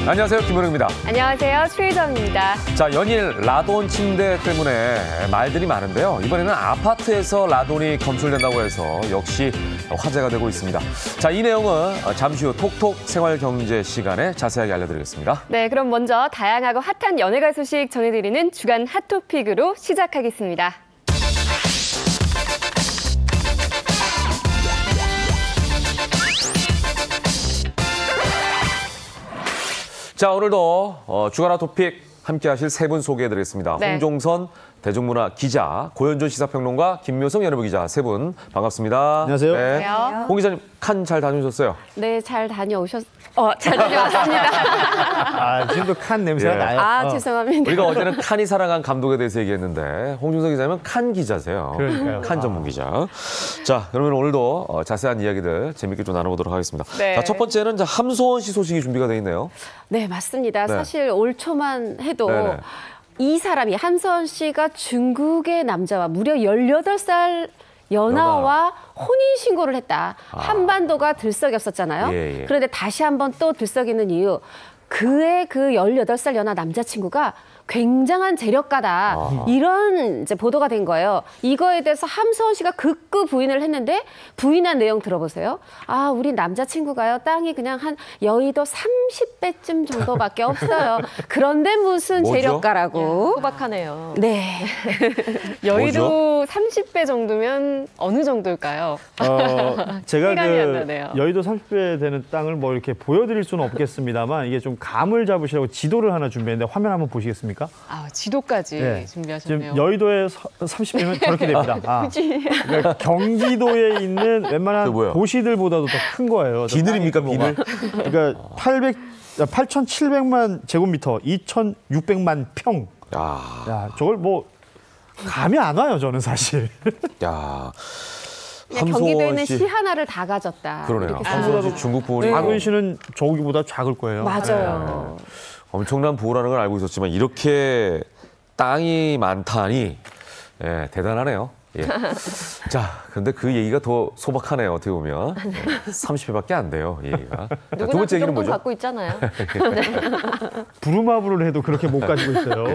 안녕하세요, 김은웅입니다. 안녕하세요, 최희정입니다. 자, 연일 라돈 침대 때문에 말들이 많은데요. 이번에는 아파트에서 라돈이 검출된다고 해서 역시 화제가 되고 있습니다. 자, 이 내용은 잠시 후 톡톡 생활경제 시간에 자세하게 알려드리겠습니다. 네, 그럼 먼저 다양하고 핫한 연예가 소식 전해드리는 주간 핫토픽으로 시작하겠습니다. 자, 오늘도 주간 핫토픽 함께 하실 세 분 소개해드리겠습니다. 네. 홍종선 대중문화 기자, 고현준 시사평론가, 김묘성 연예부 기자 세 분 반갑습니다. 안녕하세요. 네. 안녕하세요. 홍 기자님, 칸 잘 다녀오셨어요? 네, 잘 다녀왔습니다. 지금도 칸 냄새가 예. 나요. 죄송합니다. 우리가 어제는 칸이 살아간 감독에 대해서 얘기했는데 홍준석 기자님은 칸 기자세요. 그러니까요. 칸 전문 기자. 자, 그러면 오늘도 자세한 이야기들 재밌게 좀 나눠보도록 하겠습니다. 네. 자, 첫 번째는 이제 함소원 씨 소식이 준비가 돼 있네요. 네, 맞습니다. 네. 사실 올 초만 해도 네네. 이 사람이 함소원 씨가 중국의 남자와 무려 18살 연하와 혼인신고를 했다. 한반도가 들썩였었잖아요. 예. 그런데 다시 한번 또 들썩이는 이유. 그의 그 18살 연하 남자친구가 굉장한 재력가다. 이런 이제 보도가 된 거예요. 이거에 대해서 함소원 씨가 극구 부인을 했는데 부인한 내용 들어보세요. 우리 남자친구가요. 땅이 그냥 한 여의도 30배쯤 정도밖에 없어요. 그런데 무슨 뭐죠? 재력가라고. 소박하네요. 네. 여의도 30배 정도면 어느 정도일까요? 제가 시간이 안 나네요. 여의도 30배 되는 땅을 뭐 이렇게 보여드릴 수는 없겠습니다만 이게 좀 감을 잡으시라고 지도를 하나 준비했는데 화면 한번 보시겠습니까? 지도까지 네. 준비하셨네요. 지금 여의도에 30배면 저렇게 됩니다. 그러니까 경기도에 있는 웬만한 뭐야? 도시들보다도 더 큰 거예요. 비늘입니까, 땅의 규모가. 비늘? 그러니까 8,700만 제곱미터, 2,600만 평. 야, 저걸 뭐 감이 안 와요, 저는 사실. 야, 경기도에 있는 씨. 시 하나를 다 가졌다. 그러네요. 이렇게 함소원 씨 생각해요. 중국 부모님. 박은 씨는 저기보다 작을 거예요. 맞아요. 엄청난 부호라는 걸 알고 있었지만 이렇게 땅이 많다니 대단하네요. 예. 자, 그런데 그 얘기가 더 소박하네요. 어떻게 보면 30회밖에 안 돼요. 이 얘기가. 자, 두 누구나 번째 그 얘기는 정도 뭐죠? 갖고 있잖아요. 부루마블을 해도 그렇게 못 가지고 있어요.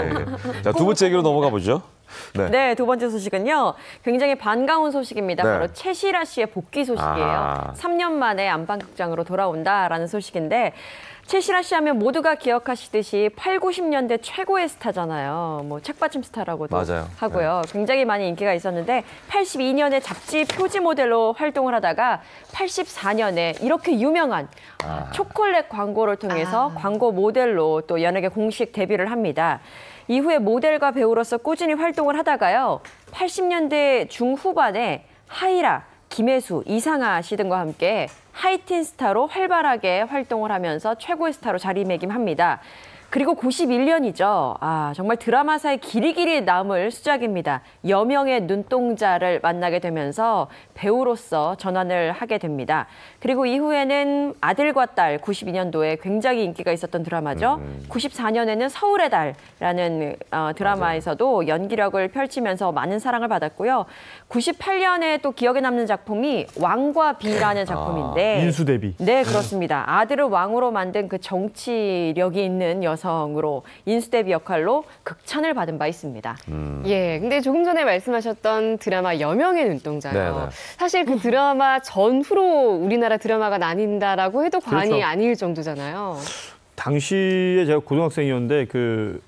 자, 두 번째 얘기로 넘어가 보죠. 네, 두 번째 소식은요. 굉장히 반가운 소식입니다. 네. 바로 최시라 씨의 복귀 소식이에요. 3년 만에 안방극장으로 돌아온다라는 소식인데 최시라 씨 하면 모두가 기억하시듯이 8, 90년대 최고의 스타잖아요. 뭐 책받침 스타라고도 맞아요. 하고요. 굉장히 많이 인기가 있었는데 82년에 잡지 표지 모델로 활동을 하다가 84년에 이렇게 유명한 초콜릿 광고를 통해서 광고 모델로 또 연예계 공식 데뷔를 합니다. 이후에 모델과 배우로서 꾸준히 활동을 하다가요. 80년대 중후반에 하이라, 김혜수, 이상아 씨 등과 함께 하이틴 스타로 활발하게 활동을 하면서 최고의 스타로 자리매김합니다. 그리고 91년이죠. 정말 드라마사의 길이길이 남을 수작입니다. 여명의 눈동자를 만나게 되면서 배우로서 전환을 하게 됩니다. 그리고 이후에는 아들과 딸 92년도에 굉장히 인기가 있었던 드라마죠. 94년에는 서울의 달라는 드라마에서도 연기력을 펼치면서 많은 사랑을 받았고요. 98년에 또 기억에 남는 작품이 왕과 비라는 작품인데 인수 데뷔. 네, 그렇습니다. 아들을 왕으로 만든 그 정치력이 있는 여성으로 인수 데뷔 역할로 극찬을 받은 바 있습니다. 예, 근데 조금 전에 말씀하셨던 드라마 여명의 눈동자요. 네네. 사실 그 드라마 전후로 우리나라 드라마가 나뉜다라고 해도 과언이 그렇죠. 아닐 정도잖아요. 당시에 제가 고등학생이었는데 그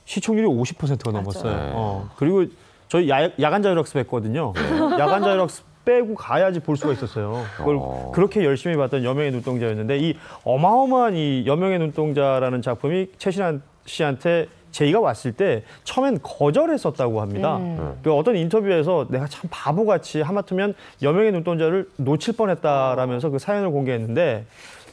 시청률이 50%가 넘었어요. 그리고 저희 야간 자율학습 했거든요. 야간 자율학습 빼고 가야지 볼 수가 있었어요. 그걸 그렇게 열심히 봤던 여명의 눈동자였는데 이 어마어마한 이 여명의 눈동자라는 작품이 최신한 씨한테 제의가 왔을 때 처음엔 거절했었다고 합니다. 그 어떤 인터뷰에서 내가 참 바보같이 하마터면 여명의 눈동자를 놓칠 뻔했다라면서 그 사연을 공개했는데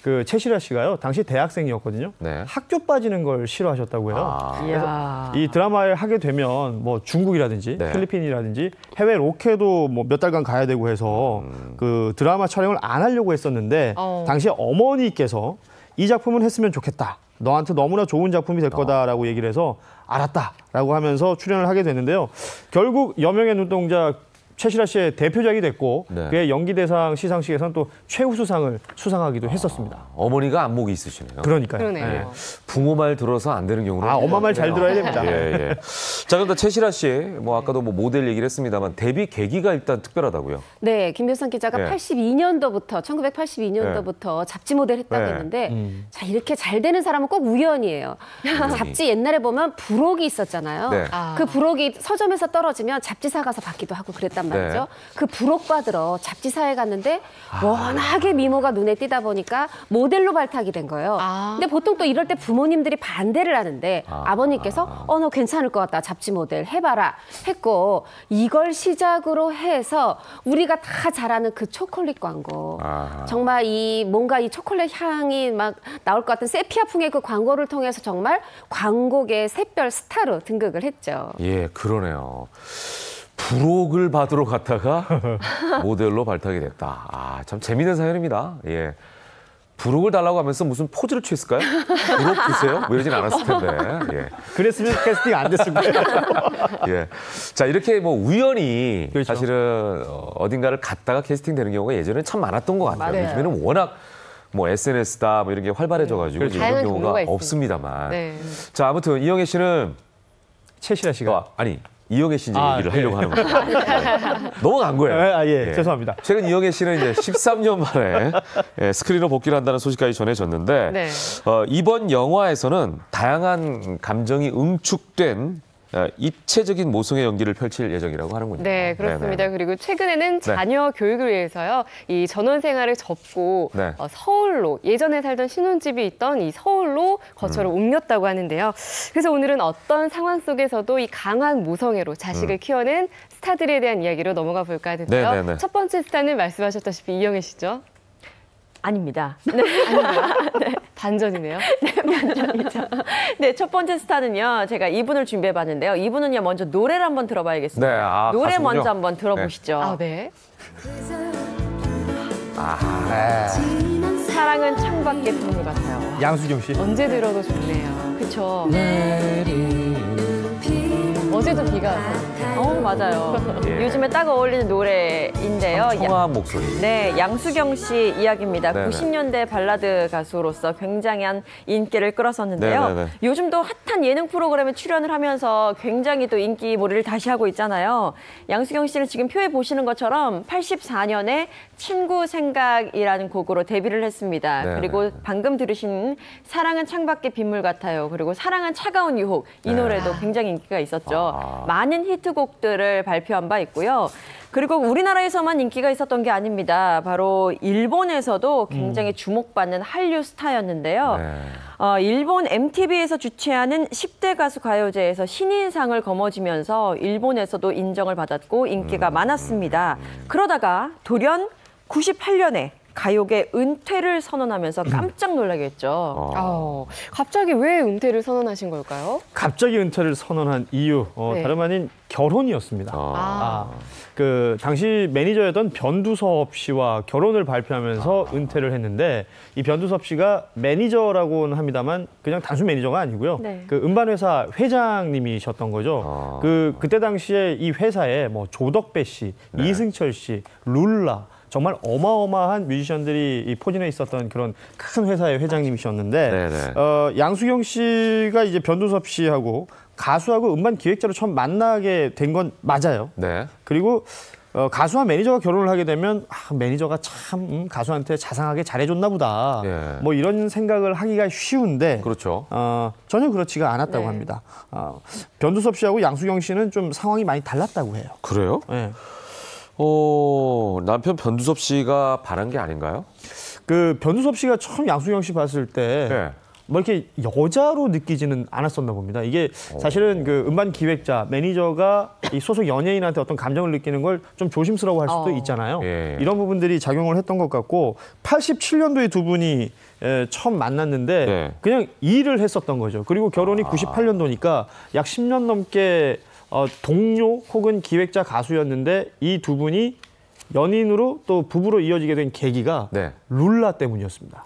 그 최시라 씨가요 당시 대학생이었거든요. 네. 학교 빠지는 걸 싫어하셨다고 해요. 이야. 이 드라마를 하게 되면 뭐 중국이라든지 네. 필리핀이라든지 해외 로케도 뭐 몇 달간 가야 되고 해서 그 드라마 촬영을 안 하려고 했었는데 당시 어머니께서 이 작품은 했으면 좋겠다. 너한테 너무나 좋은 작품이 될 거다라고 얘기를 해서 알았다라고 하면서 출연을 하게 됐는데요. 결국 여명의 눈동자 최시라 씨의 대표작이 됐고 네. 그의 연기대상 시상식에서는 또 최우수상을 수상하기도 했었습니다. 어머니가 안목이 있으시네요. 그러니까요. 그러네요. 예. 부모 말 들어서 안 되는 경우는 엄마 말 잘 들어야 됩니다. 예, 예. 자, 그런데 최시라 씨, 뭐 아까도 뭐 모델 얘기를 했습니다만 데뷔 계기가 일단 특별하다고요. 네, 김효선 기자가 네. 82년도부터 1982년도부터 잡지 모델 했다고 네. 했는데 자, 이렇게 잘 되는 사람은 꼭 우연이에요. 잡지 옛날에 보면 부록이 있었잖아요. 네. 그 부록이 서점에서 떨어지면 잡지사 가서 받기도 하고 그랬단 말이죠. 네. 그 부록 받으러 잡지사에 갔는데 워낙에 미모가 눈에 띄다 보니까 모델로 발탁이 된 거예요. 근데 보통 또 이럴 때 부모님들이 반대를 하는데 아버님께서 너 괜찮을 것 같다. 잡지 모델 해봐라 했고 이걸 시작으로 해서 우리가 다 잘 아는 그 초콜릿 광고. 정말 뭔가 이 초콜릿 향이 막 나올 것 같은 세피아풍의 그 광고를 통해서 정말 광고계 샛별 스타로 등극을 했죠. 예, 그러네요. 부록을 받으러 갔다가 모델로 발탁이 됐다. 참 재미있는 사연입니다. 예. 부록을 달라고 하면서 무슨 포즈를 취했을까요? 부록 주세요? 뭐 이러진 않았을 텐데. 예. 그랬으면 캐스팅 안 됐을 거예요. 예. 자, 이렇게 뭐 우연히 그렇죠. 사실은 어딘가를 갔다가 캐스팅되는 경우가 예전에는 참 많았던 것 같아요. 맞아요. 요즘에는 워낙 뭐 SNS다 뭐 이런 게 활발해져가지고 그렇죠. 이런 다양한 경우가 경로가 있습니다. 없습니다만. 네. 자, 아무튼 이영애 씨는 최시라 씨가 이영애 씨 이제 얘기를 네. 하려고 하는 거예요. 넘어간 거예요. 예, 죄송합니다. 최근 이영애 씨는 이제 13년 만에 스크린으로 복귀를 한다는 소식까지 전해졌는데 네. 이번 영화에서는 다양한 감정이 응축된 입체적인 모성의 연기를 펼칠 예정이라고 하는군요. 네, 그렇습니다. 네네. 그리고 최근에는 자녀 교육을 위해서요, 이 전원 생활을 접고 네. 서울로, 예전에 살던 신혼집이 있던 이 서울로 거처를 옮겼다고 하는데요. 그래서 오늘은 어떤 상황 속에서도 이 강한 모성애로 자식을 키워낸 스타들에 대한 이야기로 넘어가 볼까 하는데요. 네네네. 첫 번째 스타는 말씀하셨다시피 이영애 씨죠. 아닙니다. 반전이네요. 네, 첫 번째 스타는요. 제가 이분을 준비해봤는데요. 이분은요. 먼저 노래를 한번 들어봐야겠습니다. 네, 노래 가수군요. 먼저 한번 들어보시죠. 네. 사랑은 창밖의 빗물 같아요. 양수경 씨. 언제 들어도 좋네요. 그쵸? 어제도 비가 왔었는데. 맞아요. 예. 요즘에 딱 어울리는 노래인데요. 청아한 목소리. 네, 양수경 씨 이야기입니다. 네네. 90년대 발라드 가수로서 굉장한 인기를 끌었었는데요. 네네네. 요즘도 핫한 예능 프로그램에 출연을 하면서 굉장히 또 인기몰이를 다시 하고 있잖아요. 양수경 씨는 지금 표에 보시는 것처럼 84년에 친구 생각이라는 곡으로 데뷔를 했습니다. 네네. 그리고 방금 들으신 사랑은 창밖의 빗물 같아요. 그리고 사랑은 차가운 유혹. 이 네. 노래도 굉장히 인기가 있었죠. 많은 히트곡들을 발표한 바 있고요. 그리고 우리나라에서만 인기가 있었던 게 아닙니다. 바로 일본에서도 굉장히 주목받는 한류 스타였는데요. 네. 일본 MTV에서 주최하는 10대 가수 가요제에서 신인상을 거머쥐면서 일본에서도 인정을 받았고 인기가 많았습니다. 그러다가 돌연 98년에 가요계 은퇴를 선언하면서 깜짝 놀라게 했죠. 갑자기 왜 은퇴를 선언하신 걸까요? 갑자기 은퇴를 선언한 이유 네. 다름 아닌 결혼이었습니다. 그 당시 매니저였던 변두섭 씨와 결혼을 발표하면서 은퇴를 했는데 이 변두섭 씨가 매니저라고는 합니다만 그냥 단순 매니저가 아니고요. 네. 그 음반회사 회장님이셨던 거죠. 그때 당시에 이 회사에 뭐 조덕배 씨, 이승철 씨, 룰라 정말 어마어마한 뮤지션들이 포진해 있었던 그런 큰 회사의 회장님이셨는데 네네. 양수경 씨가 이제 변두섭 씨하고 가수하고 음반 기획자로 처음 만나게 된 건 맞아요. 네. 그리고 가수와 매니저가 결혼을 하게 되면 매니저가 참 가수한테 자상하게 잘해줬나 보다. 예. 뭐 이런 생각을 하기가 쉬운데 그렇죠. 전혀 그렇지가 않았다고 합니다. 변두섭 씨하고 양수경 씨는 좀 상황이 많이 달랐다고 해요. 그래요? 네. 남편 변두섭 씨가 바란 게 아닌가요? 그 변두섭 씨가 처음 양수경 씨 봤을 때 네. 뭐 이렇게 여자로 느끼지는 않았었나 봅니다. 이게 사실은 그 음반 기획자, 매니저가 이 소속 연예인한테 어떤 감정을 느끼는 걸 좀 조심스러워 할 수도 있잖아요. 예. 이런 부분들이 작용을 했던 것 같고 87년도에 두 분이 처음 만났는데 네. 그냥 일을 했었던 거죠. 그리고 결혼이 98년도니까 약 10년 넘게 동료 혹은 기획자 가수였는데 이 두 분이 연인으로 또 부부로 이어지게 된 계기가 네. 룰라 때문이었습니다.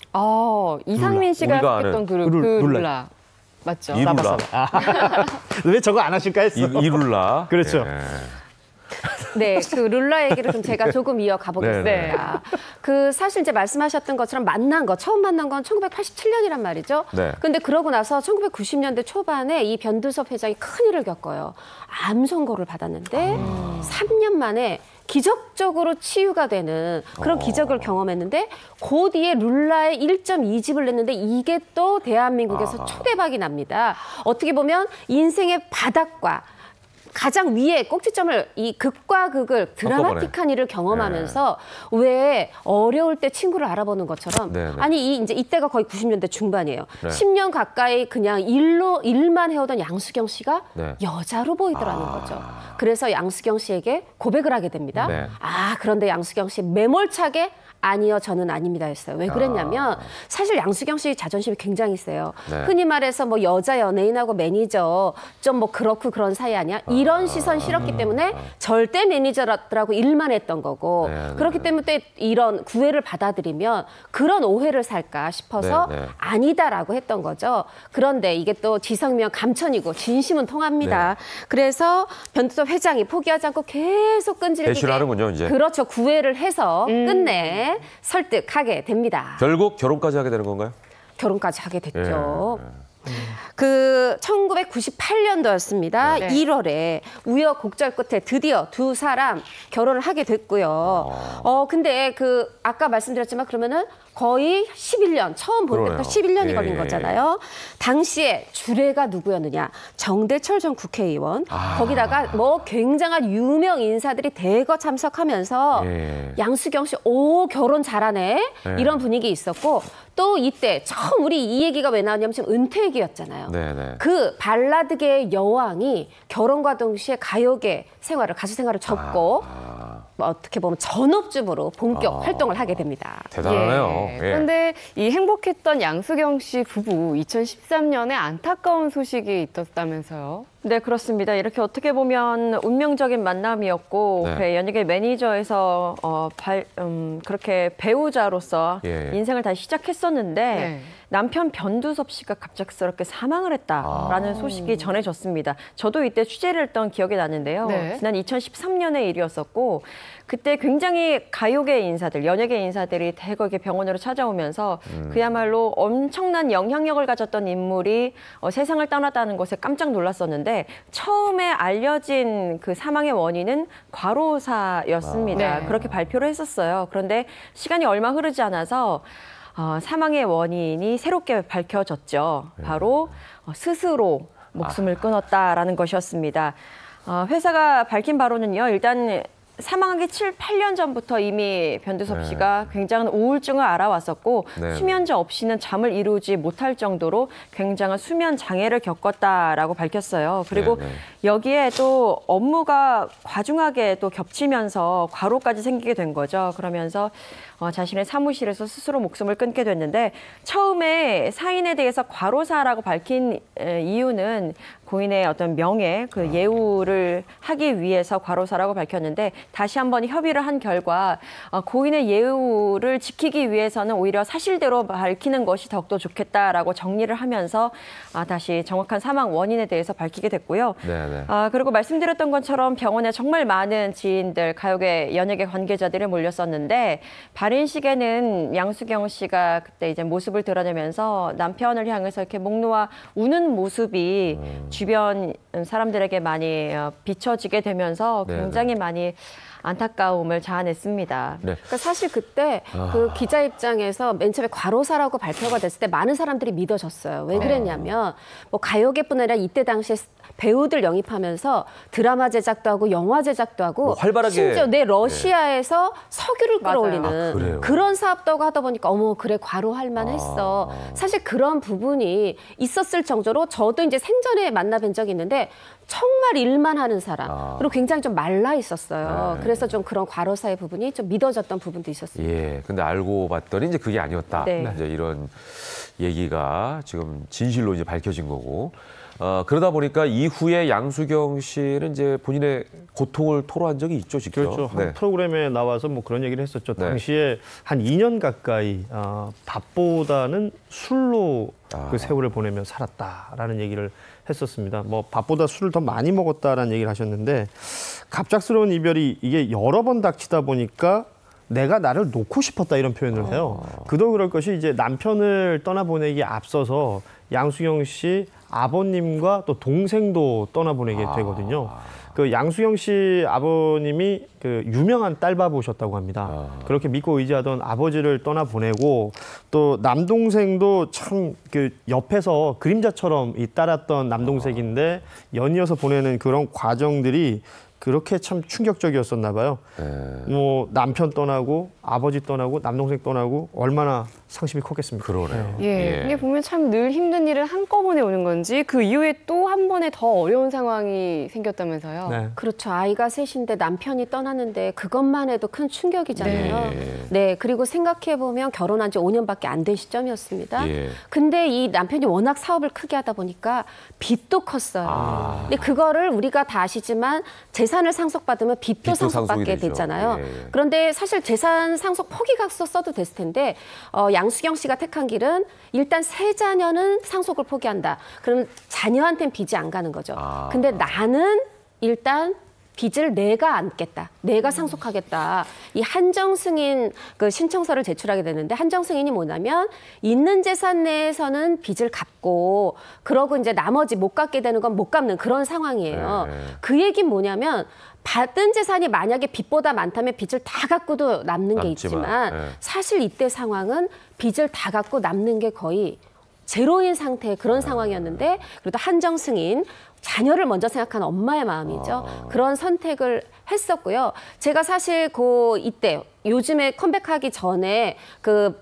이상민 씨가 우리가 했던 아는 그 룰라. 룰라. 맞죠? 이룰라. 왜 저거 안 하실까 했어. 이룰라. 그렇죠. 예. 네, 그 룰라 얘기를 좀 제가 조금 이어가 보겠습니다. 네, 그 사실 이제 말씀하셨던 것처럼 처음 만난 건 1987년이란 말이죠. 네. 근데 그러고 나서 1990년대 초반에 이 변두섭 회장이 큰 일을 겪어요. 암 선고를 받았는데 3년 만에 기적적으로 치유가 되는 그런 기적을 경험했는데 그 뒤에 룰라의 1.2집을 냈는데 이게 또 대한민국에서 초대박이 납니다. 어떻게 보면 인생의 바닥과 가장 위에 꼭지점을 이 극과 극을 드라마틱한 일을 경험하면서 왜 어려울 때 친구를 알아보는 것처럼 네네. 아니 이제 이때가 거의 90년대 중반이에요. 네. 10년 가까이 그냥 일만 해오던 양수경 씨가 네. 여자로 보이더라는 거죠. 그래서 양수경 씨에게 고백을 하게 됩니다. 네. 그런데 양수경 씨 매몰차게 아니요, 저는 아닙니다 했어요. 왜 그랬냐면 사실 양수경 씨 자존심이 굉장히 세요. 네. 흔히 말해서 뭐 여자 연예인하고 매니저 좀 뭐 그렇고 그런 사이 아니야? 이런 시선 싫었기 때문에 절대 매니저라고 일만 했던 거고 네, 그렇기 때문에 이런 구애를 받아들이면 그런 오해를 살까 싶어서 네, 네. 아니다라고 했던 거죠. 그런데 이게 또 지성이면 감천이고 진심은 통합니다. 그래서 변두섭 회장이 포기하지 않고 계속 끈질기게 배신을 하는군요, 이제. 그렇죠. 구애를 해서 끝내 설득하게 됩니다. 결국 결혼까지 하게 되는 건가요? 결혼까지 하게 됐죠. 예. 그 1998년도였습니다. 네. 1월에 우여곡절 끝에 드디어 두 사람 결혼을 하게 됐고요. 근데 그 아까 말씀드렸지만 그러면은 거의 11년 처음 볼 때부터 그러네요. 11년이 예, 걸린 예, 거잖아요. 당시에 주례가 누구였느냐? 정대철 전 국회의원. 거기다가 뭐 굉장한 유명 인사들이 대거 참석하면서 예. 양수경 씨, 오 결혼 잘하네. 예. 이런 분위기 있었고 또 이때 처음 우리 이 얘기가 왜 나왔냐면 지금 은퇴 얘기였잖아요. 네네. 그 발라드계의 여왕이 결혼과 동시에 가요계 생활을 가수 생활을 접고 뭐 어떻게 보면 전업주부로 본격 활동을 하게 됩니다. 대단하네요. 예. 그런데 이 행복했던 양수경 씨 부부 2013년에 안타까운 소식이 있었다면서요? 네, 그렇습니다. 이렇게 어떻게 보면 운명적인 만남이었고 네. 그 연예계 매니저에서 그렇게 배우자로서 예. 인생을 다시 시작했었는데 네. 남편 변두섭 씨가 갑작스럽게 사망을 했다라는 소식이 전해졌습니다. 저도 이때 취재를 했던 기억이 나는데요. 네. 지난 2013년의 일이었었고 그때 굉장히 가요계 인사들, 연예계 인사들이 대거 이렇게 병원으로 찾아오면서 그야말로 엄청난 영향력을 가졌던 인물이 세상을 떠났다는 것에 깜짝 놀랐었는데 처음에 알려진 그 사망의 원인은 과로사였습니다. 네. 그렇게 발표를 했었어요. 그런데 시간이 얼마 흐르지 않아서 사망의 원인이 새롭게 밝혀졌죠. 바로 스스로 목숨을 끊었다라는 것이었습니다. 회사가 밝힌 바로는요. 일단 사망하기 7, 8년 전부터 이미 변두섭 씨가 굉장한 우울증을 앓아왔었고 네. 수면제 없이는 잠을 이루지 못할 정도로 굉장한 수면 장애를 겪었다라고 밝혔어요. 그리고 네, 네. 여기에 또 업무가 과중하게 또 겹치면서 과로까지 생기게 된 거죠. 그러면서 자신의 사무실에서 스스로 목숨을 끊게 됐는데 처음에 사인에 대해서 과로사라고 밝힌 이유는 고인의 어떤 명예, 그 예우를 하기 위해서 과로사라고 밝혔는데 다시 한번 협의를 한 결과 고인의 예우를 지키기 위해서는 오히려 사실대로 밝히는 것이 더욱더 좋겠다라고 정리를 하면서 다시 정확한 사망 원인에 대해서 밝히게 됐고요. 네네. 그리고 말씀드렸던 것처럼 병원에 정말 많은 지인들, 가요계, 연예계 관계자들이 몰렸었는데 발인식에는 양수경 씨가 그때 이제 모습을 드러내면서 남편을 향해서 이렇게 목 놓아 우는 모습이 주변 사람들에게 많이 비춰지게 되면서 네네. 굉장히 많이 안타까움을 자아냈습니다. 네. 그러니까 사실 그때 그 기자 입장에서 맨 처음에 과로사라고 발표가 됐을 때 많은 사람들이 믿어졌어요. 왜 그랬냐면 뭐 가요계뿐 아니라 이때 당시에 배우들 영입하면서 드라마 제작도 하고 영화 제작도 하고 뭐 활발하게. 심지어 러시아에서 석유를 맞아요. 끌어올리는 그래요? 그런 사업도 하고 하다 보니까 어머 그래 과로할 만했어. 사실 그런 부분이 있었을 정도로 저도 이제 생전에 만나뵌 적이 있는데 정말 일만 하는 사람. 그리고 굉장히 좀 말라 있었어요. 네. 그래서 좀 그런 과로사의 부분이 좀 믿어졌던 부분도 있었습니다. 예, 근데 알고 봤더니 이제 그게 아니었다. 네. 이제 이런 얘기가 지금 진실로 이제 밝혀진 거고. 그러다 보니까 이후에 양수경 씨는 이제 본인의 고통을 토로한 적이 있죠, 직접. 그렇죠. 한 프로그램에 나와서 뭐 그런 얘기를 했었죠. 네. 당시에 한 2년 가까이 밥보다는 술로 그 세월을 보내며 살았다라는 얘기를 했었습니다. 뭐 밥보다 술을 더 많이 먹었다라는 얘기를 하셨는데 갑작스러운 이별이 이게 여러 번 닥치다 보니까 내가 나를 놓고 싶었다 이런 표현을 해요. 그도 그럴 것이 이제 남편을 떠나보내기에 앞서서 양수경 씨 아버님과 또 동생도 떠나보내게 되거든요. 그 양수경 씨 아버님이 그 유명한 딸바보셨다고 합니다. 그렇게 믿고 의지하던 아버지를 떠나보내고 또 남동생도 참 그 옆에서 그림자처럼 따랐던 남동생인데 연이어서 보내는 그런 과정들이 그렇게 참 충격적이었었나 봐요. 뭐 남편 떠나고 아버지 떠나고 남동생 떠나고 얼마나 상심이 컸겠습니까? 그러네요. 예, 이게 보면 참 늘 힘든 일은 한꺼번에 오는 건지 그 이후에 또 한 번에 더 어려운 상황이 생겼다면서요. 네. 그렇죠. 아이가 셋인데 남편이 떠나는데 그것만 해도 큰 충격이잖아요. 네. 그리고 생각해보면 결혼한 지 5년밖에 안 된 시점이었습니다. 예. 근데 이 남편이 워낙 사업을 크게 하다 보니까 빚도 컸어요. 근데 그거를 우리가 다 아시지만 재산을 상속받으면 빚도 빚도 상속이 상속받게 되죠. 되잖아요. 예. 그런데 사실 재산 상속 포기각서 써도 됐을 텐데 양수경 씨가 택한 길은 일단 세 자녀는 상속을 포기한다. 그러면 자녀한테는 빚이 안 가는 거죠. 근데 나는 일단 빚을 내가 안겠다. 내가 상속하겠다. 이 한정 승인 그 신청서를 제출하게 되는데 한정 승인이 뭐냐면 있는 재산 내에서는 빚을 갚고 그러고 이제 나머지 못 갚게 되는 건 못 갚는 그런 상황이에요. 그 얘기는 뭐냐면 받은 재산이 만약에 빚보다 많다면 빚을 다 갖고도 남는 게 있지만 사실 이때 상황은 빚을 다 갖고 남는 게 거의 제로인 상태의 그런 상황이었는데 그래도 한정 승인 자녀를 먼저 생각하는 엄마의 마음이죠. 그런 선택을 했었고요. 제가 사실 이때 요즘에 컴백하기 전에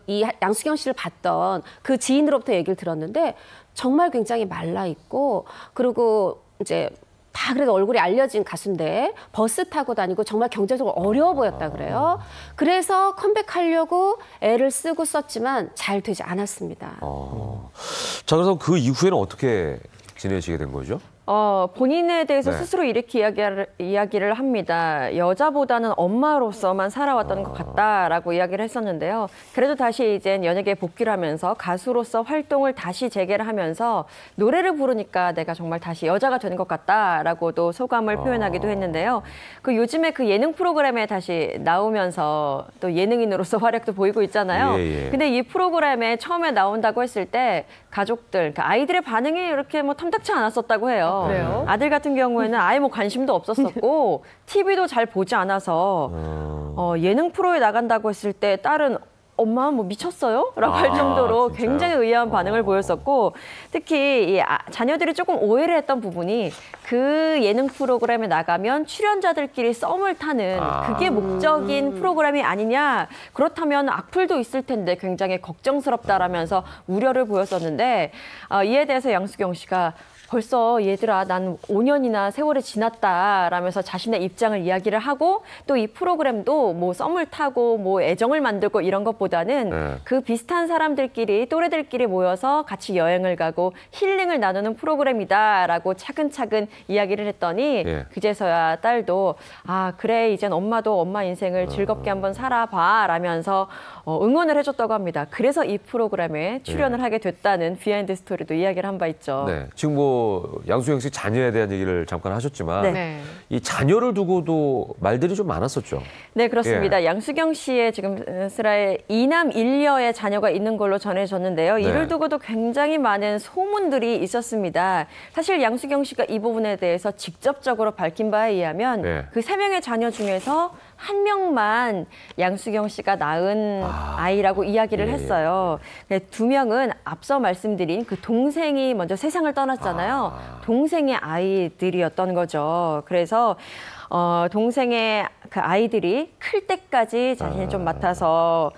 이 양수경 씨를 봤던 그 지인으로부터 얘기를 들었는데 정말 굉장히 말라 있고 그리고 이제 다 그래도 얼굴이 알려진 가수인데 버스 타고 다니고 정말 경제적으로 어려워 보였다 그래요. 그래서 컴백하려고 애를 쓰고 썼지만 잘 되지 않았습니다. 자, 그래서 그 이후에는 어떻게 지내시게 된 거죠? 본인에 대해서 네. 스스로 이렇게 이야기를 합니다. 여자보다는 엄마로서만 살아왔던 것 같다라고 이야기를 했었는데요. 그래도 다시 이제 연예계에 복귀를 하면서 가수로서 활동을 다시 재개를 하면서 노래를 부르니까 내가 정말 다시 여자가 된 것 같다라고도 소감을 표현하기도 했는데요. 그 요즘에 그 예능 프로그램에 다시 나오면서 또 예능인으로서 활약도 보이고 있잖아요. 근데 이 프로그램에 처음에 나온다고 했을 때 가족들, 그러니까 아이들의 반응이 이렇게 뭐 탐탁치 않았었다고 해요. 그래요? 아들 같은 경우에는 아예 뭐 관심도 없었었고 TV도 잘 보지 않아서 예능 프로에 나간다고 했을 때 딸은 엄마 뭐 미쳤어요? 라고 할 정도로 진짜요? 굉장히 의아한 반응을 보였었고 특히 이 자녀들이 조금 오해를 했던 부분이 그 예능 프로그램에 나가면 출연자들끼리 썸을 타는 그게 목적인 프로그램이 아니냐. 그렇다면 악플도 있을 텐데 굉장히 걱정스럽다라면서 우려를 보였었는데 이에 대해서 양수경 씨가 벌써 얘들아 난 5년이나 세월이 지났다라면서 자신의 입장을 이야기를 하고 또 이 프로그램도 뭐 썸을 타고 뭐 애정을 만들고 이런 것보다는 그 비슷한 사람들끼리 또래들끼리 모여서 같이 여행을 가고 힐링을 나누는 프로그램이다라고 차근차근 이야기를 했더니 그제서야 딸도 그래 이젠 엄마도 엄마 인생을 즐겁게 한번 살아봐 라면서 응원을 해줬다고 합니다. 그래서 이 프로그램에 출연을 하게 됐다는 비하인드 스토리도 이야기를 한 바 있죠. 네, 지금 뭐 양수경 씨 자녀에 대한 얘기를 잠깐 하셨지만 네. 이 자녀를 두고도 말들이 좀 많았었죠. 네, 그렇습니다. 양수경 씨의 지금 슬라에 2남 1녀의 자녀가 있는 걸로 전해졌는데요. 이를 두고도 굉장히 많은 소문들이 있었습니다. 사실 양수경 씨가 이 부분에 대해서 직접적으로 밝힌 바에 의하면 그 3명의 자녀 중에서 1명만 양수경 씨가 낳은 아이라고 이야기를 했어요. 2명은 앞서 말씀드린 그 동생이 먼저 세상을 떠났잖아요. 동생의 아이들이었던 거죠. 그래서 동생의 그 아이들이 클 때까지 자신이 좀 맡아서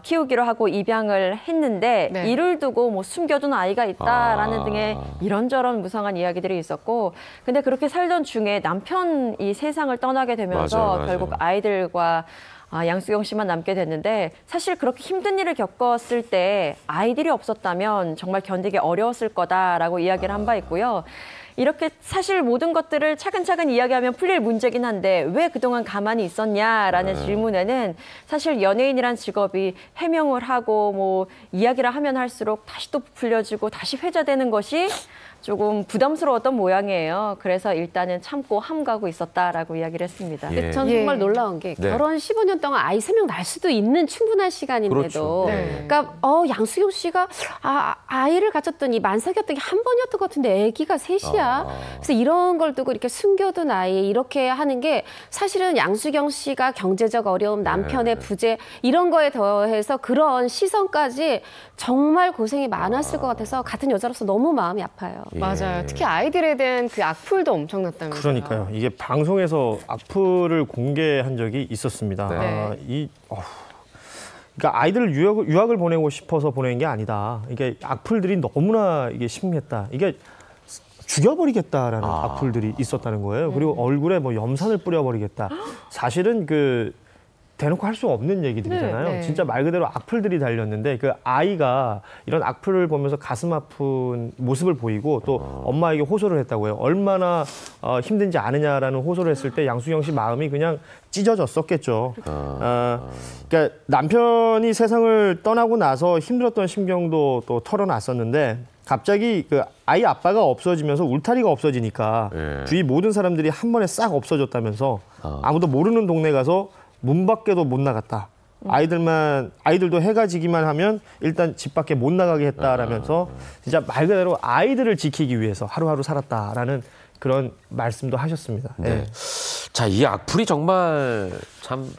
키우기로 하고 입양을 했는데 네. 이를 두고 뭐 숨겨둔 아이가 있다라는 등의 이런저런 무성한 이야기들이 있었고, 근데 그렇게 살던 중에 남편이 세상을 떠나게 되면서 맞아요. 결국 아이들과 양수경 씨만 남게 됐는데, 사실 그렇게 힘든 일을 겪었을 때 아이들이 없었다면 정말 견디기 어려웠을 거다라고 이야기를 한 바 있고요. 이렇게 사실 모든 것들을 차근차근 이야기하면 풀릴 문제긴 한데 왜 그동안 가만히 있었냐라는 질문에는 사실 연예인이란 직업이 해명을 하고 뭐 이야기를 하면 할수록 다시 또 부풀려지고 다시 회자되는 것이 조금 부담스러웠던 모양이에요. 그래서 일단은 참고 함가고 있었다라고 이야기를 했습니다. 예. 전 정말 놀라운 게 네. 결혼 15년 동안 아이 3명 낳을 수도 있는 충분한 시간인데도 그렇죠. 네. 그러니까 양수경 씨가 아이를 가졌더니 만삭이었던 게 한 번이었던 것 같은데 아기가 셋이야. 그래서 이런 걸 두고 이렇게 숨겨둔 아이 이렇게 하는 게 사실은 양수경 씨가 경제적 어려움, 남편의 부재 이런 거에 더해서 그런 시선까지 정말 고생이 많았을 것 같아서 같은 여자로서 너무 마음이 아파요. 맞아요. 특히 아이들에 대한 그 악플도 엄청났다면서요. 그러니까요. 이게 방송에서 악플을 공개한 적이 있었습니다. 네. 그러니까 아이들을 유학을 보내고 싶어서 보낸 게 아니다. 이게 악플들이 너무나 이게 심했다. 이게 죽여버리겠다라는 악플들이 있었다는 거예요. 그리고 얼굴에 뭐 염산을 뿌려버리겠다. 사실은 대놓고 할 수 없는 얘기들이잖아요. 네. 진짜 말 그대로 악플들이 달렸는데 그 아이가 이런 악플을 보면서 가슴 아픈 모습을 보이고 또 엄마에게 호소를 했다고요. 얼마나 힘든지 아느냐라는 호소를 했을 때 양수경 씨 마음이 그냥 찢어졌었겠죠. 그러니까 남편이 세상을 떠나고 나서 힘들었던 심경도 또 털어놨었는데 갑자기 그 아이 아빠가 없어지면서 울타리가 없어지니까 주위 모든 사람들이 한 번에 싹 없어졌다면서 아무도 모르는 동네 가서 문 밖에도 못 나갔다. 아이들도 해가 지기만 하면 일단 집 밖에 못 나가게 했다라면서 진짜 말 그대로 아이들을 지키기 위해서 하루하루 살았다라는 그런 말씀도 하셨습니다. 네. 네. 자, 이 악플이 정말 참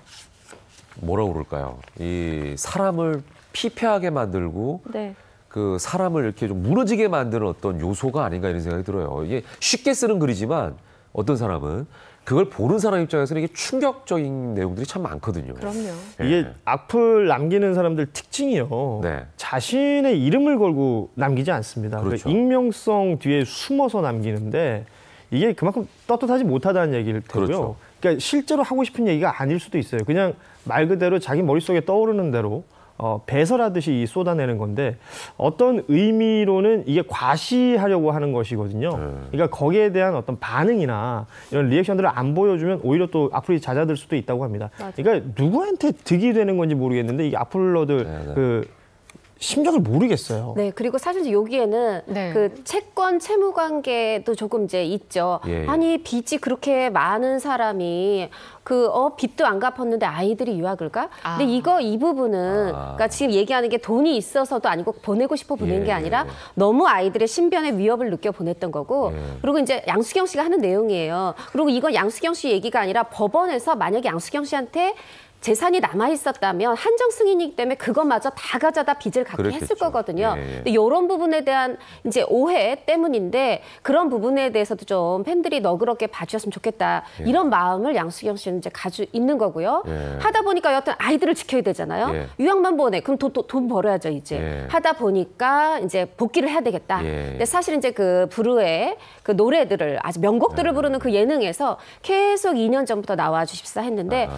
뭐라고 그럴까요? 이 사람을 피폐하게 만들고 네. 그 사람을 이렇게 좀 무너지게 만드는 어떤 요소가 아닌가 이런 생각이 들어요. 이게 쉽게 쓰는 글이지만 어떤 사람은 그걸 보는 사람 입장에서는 이게 충격적인 내용들이 참 많거든요. 그럼요. 이게 악플 남기는 사람들 특징이요. 네. 자신의 이름을 걸고 남기지 않습니다. 그렇죠. 익명성 뒤에 숨어서 남기는데 이게 그만큼 떳떳하지 못하다는 얘기를 되고요. 그렇죠. 그러니까 실제로 하고 싶은 얘기가 아닐 수도 있어요. 그냥 말 그대로 자기 머릿속에 떠오르는 대로 배설하듯이 쏟아내는 건데 어떤 의미로는 이게 과시하려고 하는 것이거든요. 그러니까 거기에 대한 어떤 반응이나 이런 리액션들을 안 보여주면 오히려 또 악플이 잦아들 수도 있다고 합니다. 그러니까 누구한테 득이 되는 건지 모르겠는데 이 악플러들 심정을 모르겠어요. 네, 그리고 사실 여기에는 네. 그 채권 채무 관계도 조금 이제 있죠. 예. 아니, 빚이 그렇게 많은 사람이 빚도 안 갚았는데 아이들이 유학을 가? 근데 이 부분은 그러니까 지금 얘기하는 게 돈이 있어서도 아니고 보내고 싶어 보낸 게 아니라 너무 아이들의 신변의 위협을 느껴 보냈던 거고 그리고 이제 양수경 씨가 하는 내용이에요. 그리고 이건 양수경 씨 얘기가 아니라 법원에서 만약에 양수경 씨한테 재산이 남아 있었다면 한정 승인이기 때문에 그것마저 다 가져다 빚을 갚게 그랬겠죠. 했을 거거든요. 예. 근데 이런 부분에 대한 이제 오해 때문인데 그런 부분에 대해서도 좀 팬들이 너그럽게 봐주셨으면 좋겠다. 이런 마음을 양수경 씨는 이제 가지고 있는 거고요. 하다 보니까 여하튼 아이들을 지켜야 되잖아요. 유학만 보내. 그럼 돈 벌어야죠 이제. 하다 보니까 이제 복귀를 해야 되겠다. 근데 사실 이제 그 브루의 그 노래들을 아주 명곡들을 부르는 그 예능에서 계속 2년 전부터 나와 주십사 했는데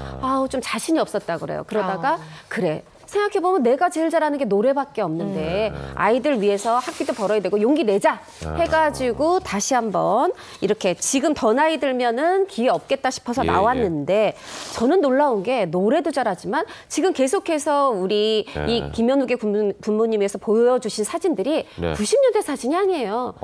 좀 자신이 없었다 그래요. 그러다가 그래. 생각해보면 내가 제일 잘하는 게 노래밖에 없는데 아이들 위해서 학비도 벌어야 되고 용기 내자 해가지고 다시 한번 이렇게 지금 더 나이 들면은 기회 없겠다 싶어서 나왔는데 저는 놀라운 게 노래도 잘하지만 지금 계속해서 우리 이 김현욱의 부모님에서 보여주신 사진들이 90년대 사진이 아니에요.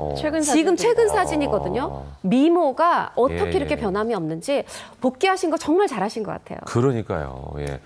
지금 최근 사진이거든요. 미모가 어떻게 이렇게 변함이 없는지 복귀하신 거 정말 잘하신 것 같아요. 그러니까요. 예.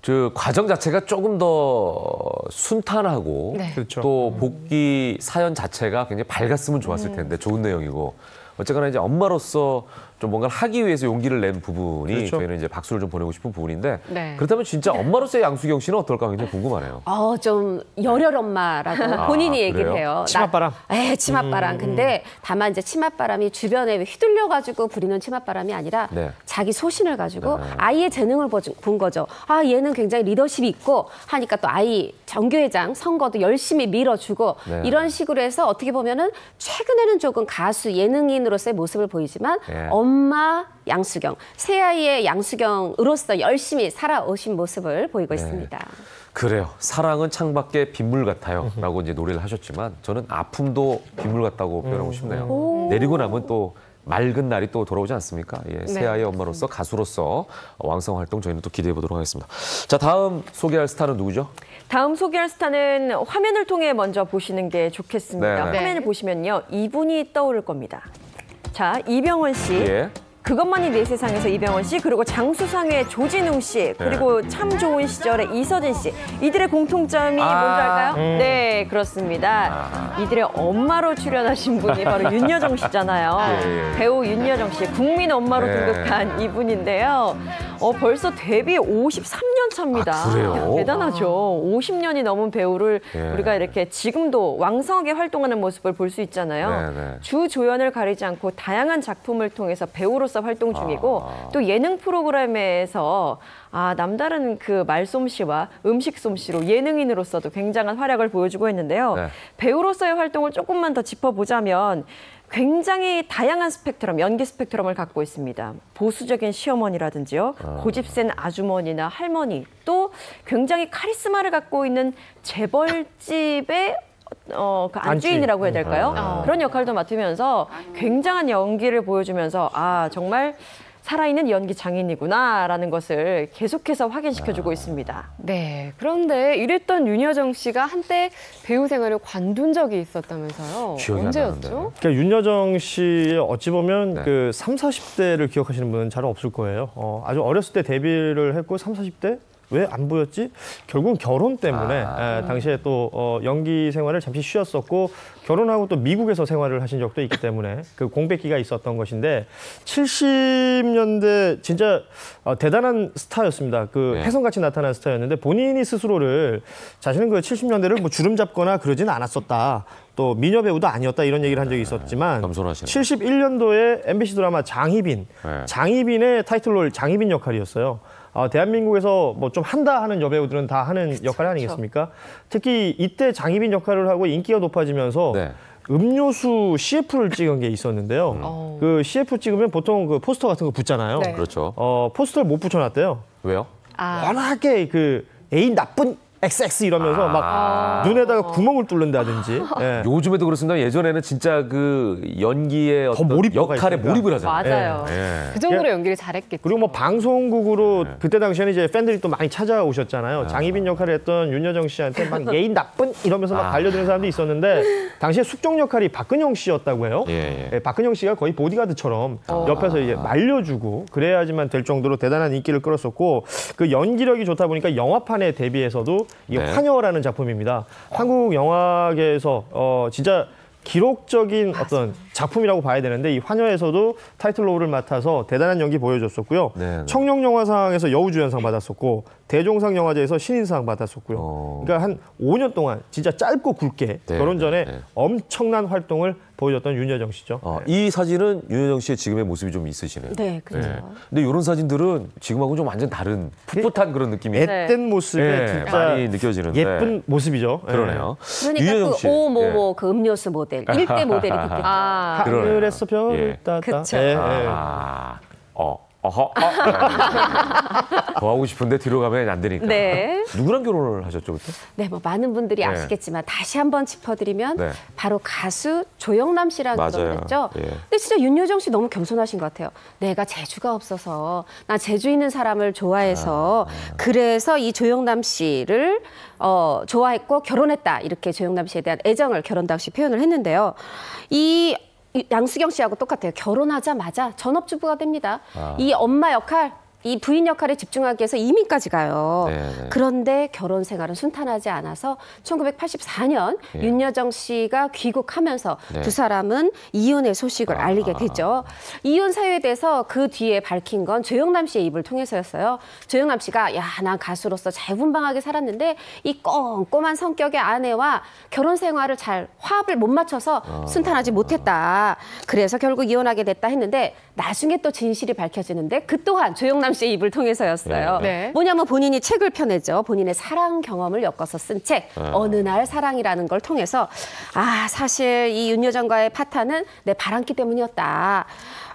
그 과정 자체가 조금 더 순탄하고 네. 그렇죠. 또 복귀 사연 자체가 굉장히 밝았으면 좋았을 텐데 좋은 내용이고 어쨌거나 이제 엄마로서 좀 뭔가를 하기 위해서 용기를 낸 부분이 그렇죠. 저희는 이제 박수를 좀 보내고 싶은 부분인데 네. 그렇다면 진짜 엄마로서의 양수경 씨는 어떨까 굉장히 궁금하네요. 좀 열혈 엄마라고 본인이 얘기를 그래요? 해요. 치맛바람? 치맛바람. 근데 다만 이제 치맛바람이 주변에 휘둘려가지고 부리는 치맛바람이 아니라 네. 자기 소신을 가지고 아이의 재능을 본 거죠. 얘는 굉장히 리더십이 있고 하니까 또 아이 정교회장 선거도 열심히 밀어주고 네. 이런 식으로 해서 어떻게 보면은 최근에는 조금 가수 예능인으로서의 모습을 보이지만 네. 엄마 양수경, 새아이의 양수경으로서 열심히 살아오신 모습을 보이고 있습니다. 그래요. 사랑은 창밖에 빗물 같아요. 라고 이제 노래를 하셨지만 저는 아픔도 빗물 같다고 표현하고 싶네요. 내리고 나면 또 맑은 날이 또 돌아오지 않습니까? 예, 새아이의 엄마로서 가수로서 왕성 활동 저희는 또 기대해 보도록 하겠습니다. 자, 다음 소개할 스타는 누구죠? 다음 소개할 스타는 화면을 통해 먼저 보시는 게 좋겠습니다. 네. 화면을 보시면요. 이분이 떠오를 겁니다. 자, 이병헌 씨. 예. 그것만이 내 세상에서 이병헌 씨, 그리고 장수상의 조진웅 씨, 그리고 참 좋은 시절의 이서진 씨. 이들의 공통점이 뭔지 알까요? 네, 그렇습니다. 이들의 엄마로 출연하신 분이 바로 윤여정 씨잖아요. 예. 배우 윤여정 씨, 국민 엄마로 예. 등극한 이분인데요. 벌써 데뷔 53년 차입니다. 아, 그래요? 대단하죠. 50년이 넘은 배우를 예. 우리가 이렇게 지금도 왕성하게 활동하는 모습을 볼 수 있잖아요. 네. 주 조연을 가리지 않고 다양한 작품을 통해서 배우로서 활동 중이고 또 예능 프로그램에서 남다른 그 말솜씨와 음식 솜씨로 예능인으로서도 굉장한 활약을 보여주고 있는데요. 네. 배우로서의 활동을 조금만 더 짚어보자면 굉장히 다양한 스펙트럼, 연기 스펙트럼을 갖고 있습니다. 보수적인 시어머니라든지요, 고집센 아주머니나 할머니, 또 굉장히 카리스마를 갖고 있는 재벌집의 그 안주인이라고 해야 될까요? 그런 역할도 맡으면서 굉장한 연기를 보여주면서 정말 살아있는 연기 장인이구나라는 것을 계속해서 확인시켜주고 있습니다. 네, 그런데 이랬던 윤여정 씨가 한때 배우 생활을 관둔 적이 있었다면서요? 기억이 안 언제였죠? 나는데. 그러니까 윤여정 씨의 어찌 보면 네. 그 30, 40대를 기억하시는 분은 잘 없을 거예요. 아주 어렸을 때 데뷔를 했고 30, 40대? 왜 안 보였지? 결국은 결혼 때문에 당시에 또 연기 생활을 잠시 쉬었었고 결혼하고 또 미국에서 생활을 하신 적도 있기 때문에 그 공백기가 있었던 것인데 70년대 진짜 대단한 스타였습니다. 그 네. 혜성같이 나타난 스타였는데 본인이 스스로를 자신은 그 70년대를 뭐 주름 잡거나 그러지는 않았었다. 또 미녀 배우도 아니었다 이런 얘기를 한 적이 있었지만 겸손하시네. 71년도에 MBC 드라마 장희빈, 네. 장희빈의 타이틀롤 장희빈 역할이었어요. 대한민국에서 뭐 좀 한다 하는 여배우들은 다 하는 역할 아니겠습니까? 특히 이때 장희빈 역할을 하고 인기가 높아지면서 네. 음료수 CF를 찍은 게 있었는데요. 그 CF 찍으면 보통 그 포스터 같은 거 붙잖아요. 네. 그렇죠. 포스터를 못 붙여놨대요. 왜요? 워낙에 그 애인 나쁜 XX 이러면서 막 눈에다가 구멍을 뚫는다든지. 예. 요즘에도 그렇습니다. 예전에는 진짜 그 연기의 어떤 몰입도가 역할에 있으니까. 몰입을 하잖아요. 맞아요. 예. 그 정도로 연기를 잘했겠죠. 그리고 뭐 방송국으로 그때 당시에는 이제 팬들이 또 많이 찾아오셨잖아요. 장희빈 역할을 했던 윤여정 씨한테 막 예인 나쁜 이러면서 막 달려드는 사람도 있었는데 당시에 숙종 역할이 박근영 씨였다고 해요. 예. 박근영 씨가 거의 보디가드처럼 옆에서 이제 말려주고 그래야지만 될 정도로 대단한 인기를 끌었었고 그 연기력이 좋다 보니까 영화판에 데뷔해서도 이게 네. 화녀라는 작품입니다. 한국 영화계에서 진짜 기록적인 어떤 작품이라고 봐야 되는데 이 화녀에서도 타이틀롤을 맡아서 대단한 연기 보여줬었고요. 네. 청룡영화상에서 여우주연상 받았었고 대종상 영화제에서 신인상 받았었고요. 그러니까 한 5년 동안 진짜 짧고 굵게 네. 결혼 전에 네. 엄청난 활동을 보여줬던 윤여정 씨죠. 이 사진은 윤여정 씨의 지금의 모습이 좀 있으시네요. 네, 그렇죠. 근데 이런 사진들은 지금하고 좀 완전 다른 풋풋한 그런 느낌이 앳된 모습에 예, 진짜 많이 느껴지는데. 예쁜 모습이죠. 그러네요. 그러니까 윤여정 그 씨. 오모모 그 음료수 모델, 1대 모델이 됐겠죠. 하늘에서 별을 예. 따다. 그쵸. 더 하고 싶은데 뒤로 가면 안 되니까. 네. 누구랑 결혼을 하셨죠 그때? 네, 뭐 많은 분들이 네. 아시겠지만 다시 한번 짚어드리면 네. 바로 가수 조영남 씨라는 맞아요. 분이었죠. 예. 근데 진짜 윤여정 씨 너무 겸손하신 것 같아요. 내가 재주가 없어서 나 재주 있는 사람을 좋아해서 그래서 이 조영남 씨를 좋아했고 결혼했다 이렇게 조영남 씨에 대한 애정을 결혼 당시 표현을 했는데요. 이 양수경 씨하고 똑같아요. 결혼하자마자 전업주부가 됩니다. 이 엄마 역할 이 부인 역할에 집중하기 위해서 이민까지 가요. 네네. 그런데 결혼 생활은 순탄하지 않아서 1984년 예. 윤여정 씨가 귀국하면서 네. 두 사람은 이혼의 소식을 알리게 되죠. 이혼 사유에 대해서 그 뒤에 밝힌 건 조영남 씨의 입을 통해서였어요. 조영남 씨가 야, 난 가수로서 자유분방하게 살았는데 이 꼼꼼한 성격의 아내와 결혼 생활을 잘 화합을 못 맞춰서 순탄하지 못했다. 그래서 결국 이혼하게 됐다 했는데 나중에 또 진실이 밝혀지는데 그 또한 조영남 씨의 입을 통해서였어요. 네. 뭐냐면 본인이 책을 펴내죠. 본인의 사랑 경험을 엮어서 쓴 책 어느 날 사랑이라는 걸 통해서 아 사실 이 윤여정과의 파탄은 내 바람기 때문이었다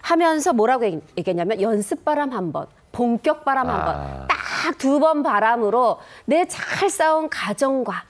하면서 뭐라고 얘기했냐면 연습바람 한 번, 본격바람 한 번, 딱 두 번 바람으로 내 잘 쌓은 가정과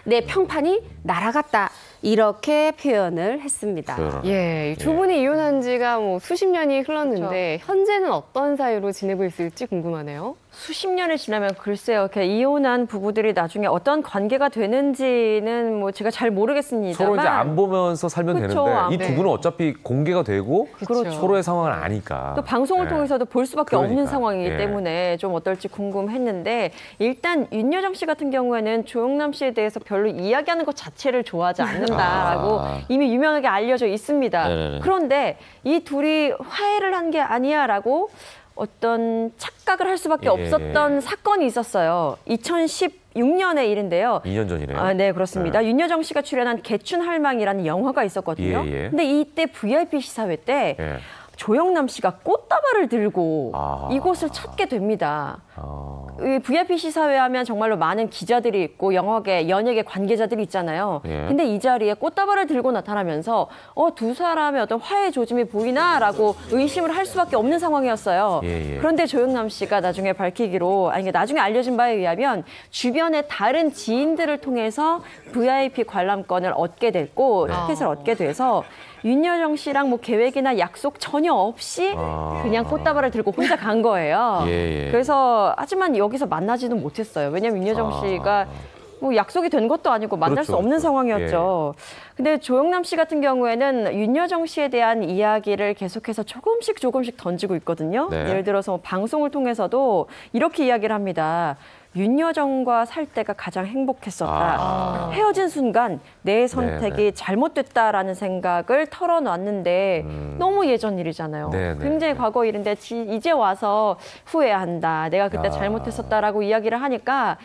내 평판이 날아갔다. 이렇게 표현을 했습니다. 예, 두 분이 이혼한 지가 뭐 수십 년이 흘렀는데 현재는 어떤 사이로 지내고 있을지 궁금하네요. 수십 년이 지나면 글쎄요, 이렇게 이혼한 부부들이 나중에 어떤 관계가 되는지는 뭐 제가 잘 모르겠습니다만 서로 이제 안 보면서 살면 그쵸, 되는데 이 네. 두 분은 어차피 공개가 되고 그렇죠. 서로의 상황을 아니까. 또 방송을 네. 통해서도 볼 수밖에 없는 그러니까. 상황이기 예. 때문에 좀 어떨지 궁금했는데 일단 윤여정 씨 같은 경우에는 조영남 씨에 대해서 별로 이야기하는 것 자체를 좋아하지 않는다라고 이미 유명하게 알려져 있습니다. 네네네. 그런데 이 둘이 화해를 한 게 아니야라고 어떤 착각을 할 수밖에 없었던 사건이 있었어요. 2016년의 일인데요. 2년 전이네요. 아, 네, 그렇습니다. 윤여정 씨가 출연한 개춘할망이라는 영화가 있었거든요. 예, 예. 근데 이때 VIP 시사회 때 예. 조영남 씨가 꽃다발을 들고 아. 이곳을 찾게 됩니다. 아. 이 VIP 시사회 하면 정말로 많은 기자들이 있고 영화계, 연예계 관계자들이 있잖아요. 예. 근데 이 자리에 꽃다발을 들고 나타나면서 두 사람의 어떤 화해 조짐이 보이나라고 의심을 할 수밖에 없는 상황이었어요. 예, 예. 그런데 조영남 씨가 나중에 밝히기로, 아니 나중에 알려진 바에 의하면 주변의 다른 지인들을 통해서 VIP 관람권을 얻게 됐고 티켓을 얻게 돼서 윤여정 씨랑 뭐 계획이나 약속 전혀 없이 그냥 꽃다발을 들고 혼자 간 거예요. 예, 예. 그래서 하지만 여기서 만나지는 못했어요. 왜냐하면 윤여정 씨가 뭐 약속이 된 것도 아니고 만날 수 그렇죠, 없는 그렇죠. 상황이었죠. 근데 조영남 씨 같은 경우에는 윤여정 씨에 대한 이야기를 계속해서 조금씩 던지고 있거든요. 네. 예를 들어서 방송을 통해서도 이렇게 이야기를 합니다. 윤여정과 살 때가 가장 행복했었다. 헤어진 순간 내 선택이 네네. 잘못됐다라는 생각을 털어놨는데 너무 예전 일이잖아요. 네네. 굉장히 과거 일인데 이제 와서 후회한다. 내가 그때 아. 잘못했었다라고 이야기를 하니까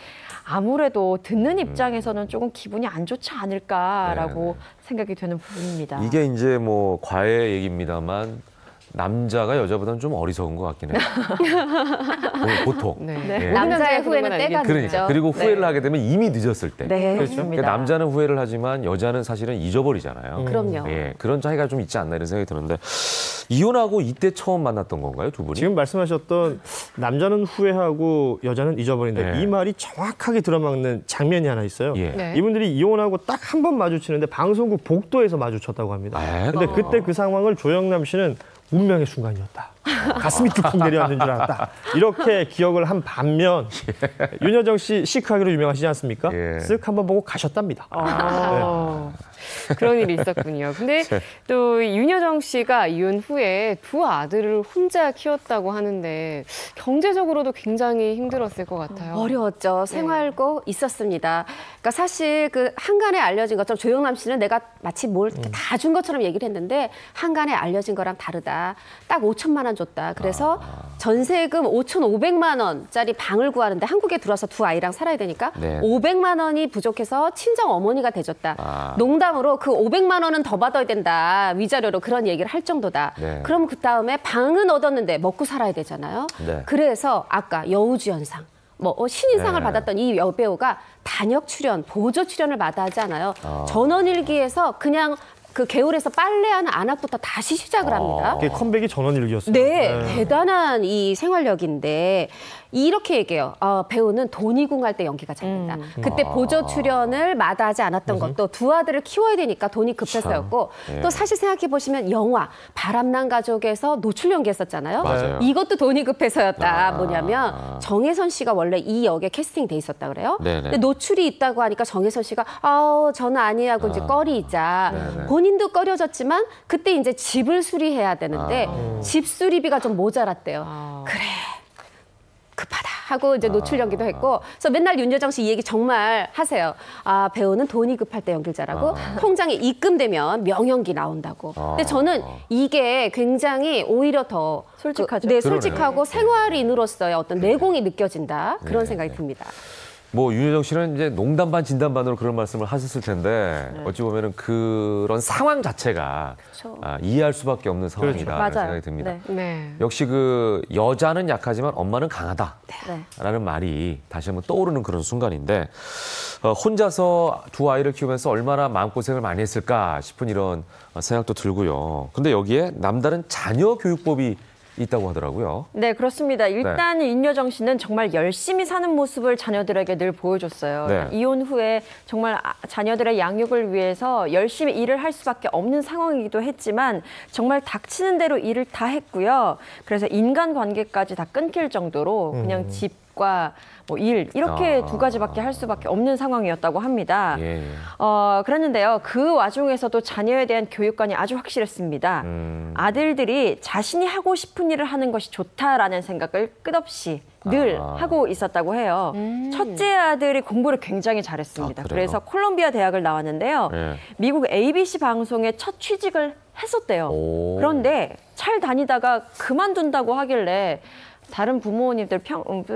아무래도 듣는 입장에서는 조금 기분이 안 좋지 않을까라고 네네. 생각이 되는 부분입니다. 이게 이제 뭐 과외 얘기입니다만 남자가 여자보다는 좀 어리석은 것 같긴 해요. 보통. 네. 예. 남자의 그런 후회는 건 때가 그러니까 늦죠. 그리고 후회를 네. 하게 되면 이미 늦었을 때. 네, 그렇죠. 그렇습니다. 그러니까 남자는 후회를 하지만 여자는 사실은 잊어버리잖아요. 그럼요. 예, 그런 차이가 좀 있지 않나 이런 생각이 드는데 이혼하고 이때 처음 만났던 건가요, 두 분이? 지금 말씀하셨던 남자는 후회하고 여자는 잊어버린다. 네. 이 말이 정확하게 들어맞는 장면이 하나 있어요. 예. 네. 이분들이 이혼하고 딱 한 번 마주치는데 방송국 복도에서 마주쳤다고 합니다. 근데 그때 그 상황을 조영남 씨는 운명의 순간이었다. 가슴이 뚝뚝 내려앉는 줄 알았다. 이렇게 기억을 한 반면 윤여정 씨 시크하기로 유명하시지 않습니까? 예. 쓱 한번 보고 가셨답니다. 그런 일이 있었군요. 근데 또 윤여정 씨가 이혼 후에 두 아들을 혼자 키웠다고 하는데 경제적으로도 굉장히 힘들었을 것 같아요. 어려웠죠. 생활고 있었습니다. 그러니까 사실 그 한간에 알려진 것처럼 조영남 씨는 내가 마치 뭘 다 준 것처럼 얘기를 했는데 한간에 알려진 거랑 다르다. 딱 5천만 원 줬다. 그래서 전세금 5,500만 원짜리 방을 구하는데 한국에 들어와서 두 아이랑 살아야 되니까 네. 500만 원이 부족해서 친정 어머니가 대줬다. 농담으로 그 500만 원은 더 받아야 된다. 위자료로 그런 얘기를 할 정도다. 네. 그럼 그 다음에 방은 얻었는데 먹고 살아야 되잖아요. 네. 그래서 아까 여우주연상 신인상을 네. 받았던 이 여배우가 단역 출연, 보조 출연을 마다하지 않아요. 전원일기에서 그냥 그 개울에서 빨래하는 안악부터 다시 시작을 합니다. 그게 컴백이 전원일기였어요. 네, 대단한 이 생활력인데 이렇게 얘기해요. 배우는 돈이궁할 때 연기가 잘된다. 그때 보조 출연을 마다하지 않았던 것도 두 아들을 키워야 되니까 돈이 급해서였고 예. 또 사실 생각해 보시면 영화 바람난 가족에서 노출 연기했었잖아요. 맞아요. 이것도 돈이 급해서였다. 뭐냐면 정혜선 씨가 원래 이 역에 캐스팅 돼 있었다 그래요. 네네. 근데 노출이 있다고 하니까 정혜선 씨가 저는 아니야 하고 이제 꺼리자. 네네. 본인도 꺼려졌지만 그때 이제 집을 수리해야 되는데 집 수리비가 좀 모자랐대요. 그래. 하고 이제 노출 연기도 했고, 그래서 맨날 윤여정 씨 이 얘기 정말 하세요. 아, 배우는 돈이 급할 때 연기를 잘하고 통장에 입금되면 명연기 나온다고. 근데 저는 이게 굉장히 오히려 더 솔직하죠. 네, 솔직하고 생활인으로서의 어떤 내공이 느껴진다 그런 네. 생각이 듭니다. 뭐 윤여정 씨는 이제 농담 반 진담 반으로 그런 말씀을 하셨을 텐데 어찌 보면은 그런 상황 자체가 이해할 수밖에 없는 상황이다 맞아요. 생각이 듭니다. 네. 네. 역시 그 여자는 약하지만 엄마는 강하다라는 네. 말이 다시 한번 떠오르는 그런 순간인데 혼자서 두 아이를 키우면서 얼마나 마음고생을 많이 했을까 싶은 이런 생각도 들고요. 근데 여기에 남다른 자녀 교육법이 있다고 하더라고요. 네, 그렇습니다. 일단 윤여정 씨는 정말 열심히 사는 모습을 자녀들에게 늘 보여줬어요. 네. 이혼 후에 정말 자녀들의 양육을 위해서 열심히 일을 할 수밖에 없는 상황이기도 했지만 정말 닥치는 대로 일을 다 했고요. 그래서 인간관계까지 다 끊길 정도로 그냥 집과 뭐 일 이렇게 두 가지밖에 할 수밖에 없는 상황이었다고 합니다. 예. 그랬는데요. 그 와중에서도 자녀에 대한 교육관이 아주 확실했습니다. 아들들이 자신이 하고 싶은 일을 하는 것이 좋다라는 생각을 끝없이 늘 하고 있었다고 해요. 첫째 아들이 공부를 굉장히 잘했습니다. 그래요? 그래서 콜롬비아 대학을 나왔는데요. 네. 미국 ABC 방송에 첫 취직을 했었대요. 오. 그런데 잘 다니다가 그만둔다고 하길래 다른 부모님들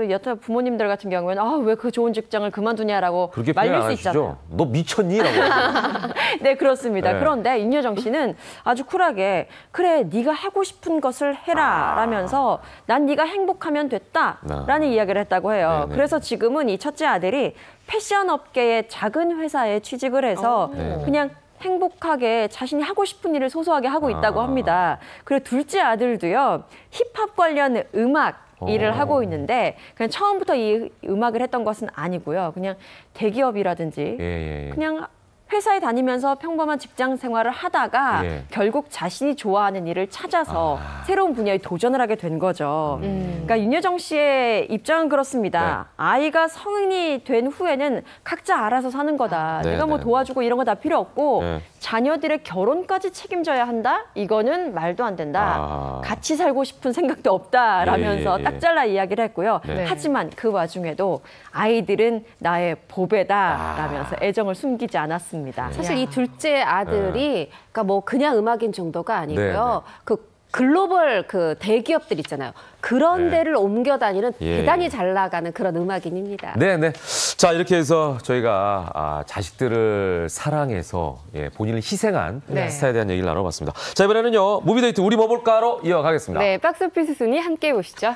여타 부모님들 같은 경우에는 왜 그 좋은 직장을 그만두냐라고 그렇게 말릴 표현 수 안 있잖아요. 하시죠? 너 미쳤니?라고. 네, 그렇습니다. 네. 그런데 윤여정 씨는 아주 쿨하게 그래, 네가 하고 싶은 것을 해라 라면서 난 네가 행복하면 됐다라는 이야기를 했다고 해요. 네네. 그래서 지금은 이 첫째 아들이 패션 업계의 작은 회사에 취직을 해서 네. 그냥 행복하게 자신이 하고 싶은 일을 소소하게 하고 있다고 합니다. 그리고 둘째 아들도요, 힙합 관련 음악 일을 하고 있는데 그냥 처음부터 이 음악을 했던 것은 아니고요. 그냥 대기업이라든지 예. 그냥 회사에 다니면서 평범한 직장 생활을 하다가 예. 결국 자신이 좋아하는 일을 찾아서 새로운 분야에 도전을 하게 된 거죠. 그러니까 윤여정 씨의 입장은 그렇습니다. 네. 아이가 성인이 된 후에는 각자 알아서 사는 거다. 네, 내가 뭐 네. 도와주고 이런 거 다 필요 없고 네. 자녀들의 결혼까지 책임져야 한다? 이거는 말도 안 된다. 같이 살고 싶은 생각도 없다라면서 예. 딱 잘라 이야기를 했고요. 네. 하지만 그 와중에도 아이들은 나의 보배다라면서 애정을 숨기지 않았습니다. 사실 이 둘째 아들이 그러니까 뭐 그냥 음악인 정도가 아니고요. 네. 그 글로벌 그 대기업들 있잖아요. 그런 네. 데를 옮겨 다니는 예. 대단히 잘 나가는 그런 음악인입니다. 네네. 자, 이렇게 해서 저희가 자식들을 사랑해서 본인을 희생한 네. 스타에 대한 얘기를 나눠봤습니다. 자, 이번에는요, 무비데이트 우리 뭐 볼까로 이어가겠습니다. 네, 박스오피스 순위 함께 보시죠.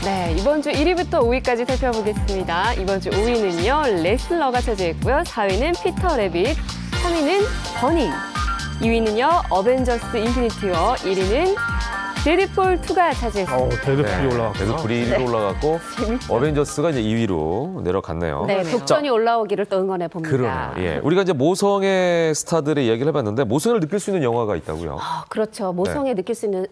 네, 이번 주 1위부터 5위까지 살펴보겠습니다. 이번 주 5위는요, 레슬러가 차지했고요. 4위는 피터 래빗, 3위는 버닝, 2위는요, 어벤져스 인피니티 워, 1위는 데드풀 2가 차지했습니다. 데드풀이 올라갔구나. 데드풀이 1위로 올라갔고 어벤져스가 이제 2위로 내려갔네요. 네, 독전이 올라오기를 또 응원해 봅니다. 그러네요. 예. 우리가 이제 모성의 스타들의 이야기를 해봤는데 모성을 느낄 수 있는 영화가 있다고요. 그렇죠. 모성에 느낄 수 있는